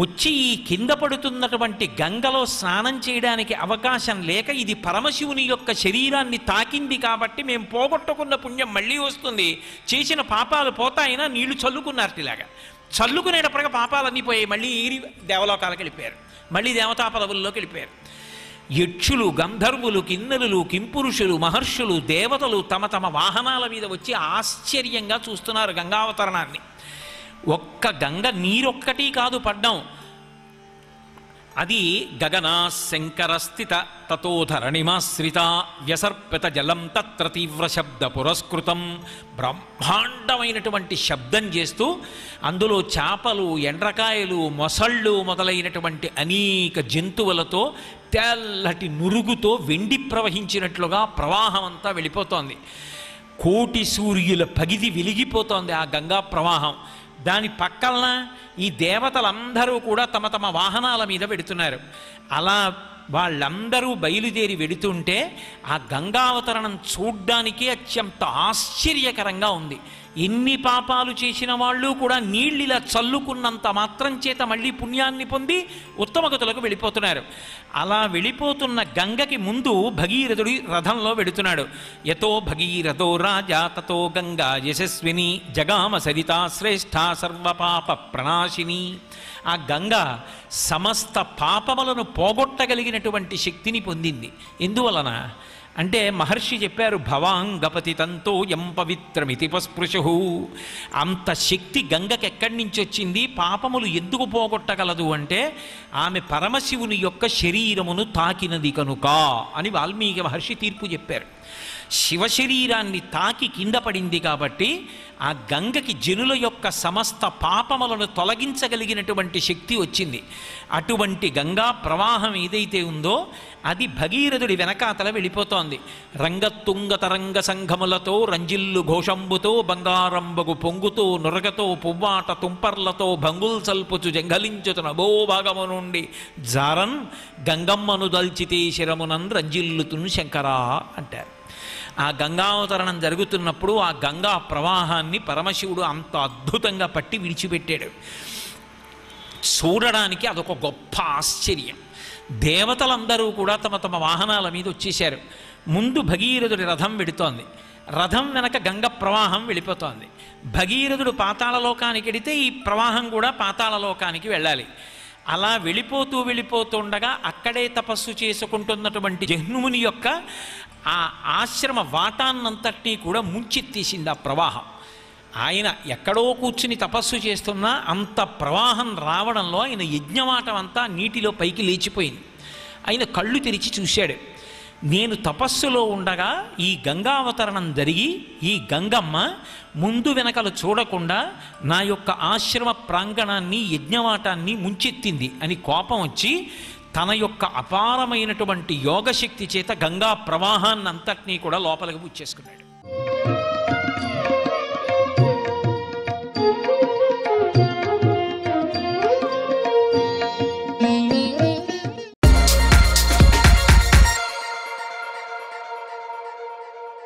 వచ్చి ఈ కింద పడుతున్నటువంటి గంగలో స్నానం చేయడానికి అవకాశం లేక, ఇది పరమశివుని యొక్క శరీరాన్ని తాకింది కాబట్టి మేము పోగొట్టుకున్న పుణ్యం మళ్ళీ వస్తుంది, చేసిన పాపాలు పోతాయినా నీళ్లు చల్లుకున్నారటిలాగా. చల్లుకునేటప్పటిగా పాపాలన్నీ పోయాయి. మళ్ళీ ఈరి దేవలోకాలకు వెళ్ళిపోయారు. మళ్ళీ దేవతా పదవుల్లోకి వెళ్ళిపోయారు. యక్షులు, గంధర్వులు, కిన్నెరులు, కింపురుషులు, మహర్షులు, దేవతలు తమ తమ వాహనాల మీద వచ్చి ఆశ్చర్యంగా చూస్తున్నారు గంగావతరణాన్ని. ఒక్క గంగ నీరొక్కటి కాదు పడ్డం, అది గగనా శంకరస్థిత తతోధరణిమాశ్రిత వ్యసర్పిత జలం తత్ర తీవ్ర శబ్ద పురస్కృతం. బ్రహ్మాండమైనటువంటి శబ్దం చేస్తూ అందులో చేపలు, ఎండ్రకాయలు, మొసళ్ళు మొదలైనటువంటి అనేక జంతువులతో తెల్లటి నురుగుతో వెండి ప్రవహించినట్లుగా ప్రవాహం అంతా వెళ్ళిపోతోంది. కోటి సూర్యుల పగిది వెలిగిపోతోంది ఆ గంగా ప్రవాహం. దాని పక్కన ఈ దేవతలందరూ కూడా తమ తమ వాహనాల మీద వెడుతున్నారు. అలా వాళ్ళందరూ బయలుదేరి వెడుతుంటే ఆ గంగావతరణం చూడ్డానికి అత్యంత ఆశ్చర్యకరంగా ఉంది. ఎన్ని పాపాలు చేసిన వాళ్ళు కూడా నీళ్ళిలా చల్లుకున్నంత మాత్రం చేత మళ్ళీ పుణ్యాన్ని పొంది ఉత్తమగతులకు వెళ్ళిపోతున్నారు. అలా వెళ్ళిపోతున్న గంగకి ముందు భగీరథుడి రథంలో వెడుతున్నాడు. యతో భగీరథో రాజా తతో గంగా యశస్విని జగామ సరితా శ్రేష్ఠ సర్వపాప ప్రణాశిని. ఆ గంగ సమస్త పాపములను పోగొట్టగలిగినటువంటి శక్తిని పొందింది. ఎందువలన అంటే మహర్షి చెప్పారు, భవాంగపతి తంతో యం పవిత్రమితి పస్పృశు. అంత శక్తి గంగకి ఎక్కడి నుంచి వచ్చింది? పాపములు ఎందుకు పోగొట్టగలదు అంటే ఆమె పరమశివుని యొక్క శరీరమును తాకినది కనుక అని వాల్మీకి మహర్షి తీర్పు చెప్పారు. శివశరీరాన్ని తాకి కింద పడింది కాబట్టి ఆ గంగకి జనుల యొక్క సమస్త పాపములను తొలగించగలిగినటువంటి శక్తి వచ్చింది. అటువంటి గంగా ప్రవాహం ఏదైతే ఉందో అది భగీరథుడి వెనకాతల వెళ్ళిపోతోంది. రంగతుంగ తరంగ సంఘములతో రంజిల్లు ఘోషంబుతో బంగారంబగు పొంగుతో నురగతో పువ్వాట తుంపర్లతో భంగుల్ సల్పుచు జంఘలించుతు నభో భాగము నుండి జారన్ గంగమ్మను దల్చితే శిరమునన్ రంజిల్లుతున్ శంకరా అంటారు. ఆ గంగావతరణం జరుగుతున్నప్పుడు ఆ గంగా ప్రవాహాన్ని పరమశివుడు అంత అద్భుతంగా పట్టి విడిచిపెట్టాడు. చూడడానికి అదొక గొప్ప ఆశ్చర్యం. దేవతలందరూ కూడా తమ తమ వాహనాల మీద వచ్చేశారు. ముందు భగీరథుడి రథం వెడుతోంది. రథం వెనక గంగ ప్రవాహం వెళ్ళిపోతోంది. భగీరథుడు పాతాళలోకానికి వెడితే ఈ ప్రవాహం కూడా పాతాళలోకానికి వెళ్ళాలి. అలా వెళ్ళిపోతుండగా అక్కడే తపస్సు చేసుకుంటున్నటువంటి జహ్నుముని యొక్క ఆ ఆశ్రమ వాటాన్నంతటినీ కూడా ముంచెత్తేసింది ఆ ప్రవాహం. ఆయన ఎక్కడో కూర్చుని తపస్సు చేస్తున్నా అంత ప్రవాహం రావడంలో ఆయన యజ్ఞవాటం అంతా నీటిలో పైకి లేచిపోయింది. ఆయన కళ్ళు తెరిచి చూశాడు. నేను తపస్సులో ఉండగా ఈ గంగావతరణం జరిగి ఈ గంగమ్మ ముందు వెనకలు చూడకుండా నా యొక్క ఆశ్రమ ప్రాంగణాన్ని యజ్ఞవాటాన్ని ముంచెత్తింది అని కోపం వచ్చి తన యొక్క అపారమైనటువంటి యోగశక్తి చేత గంగా ప్రవాహాన్ని అంతటినీ కూడా లోపలికి పుచ్చేసుకున్నాడు.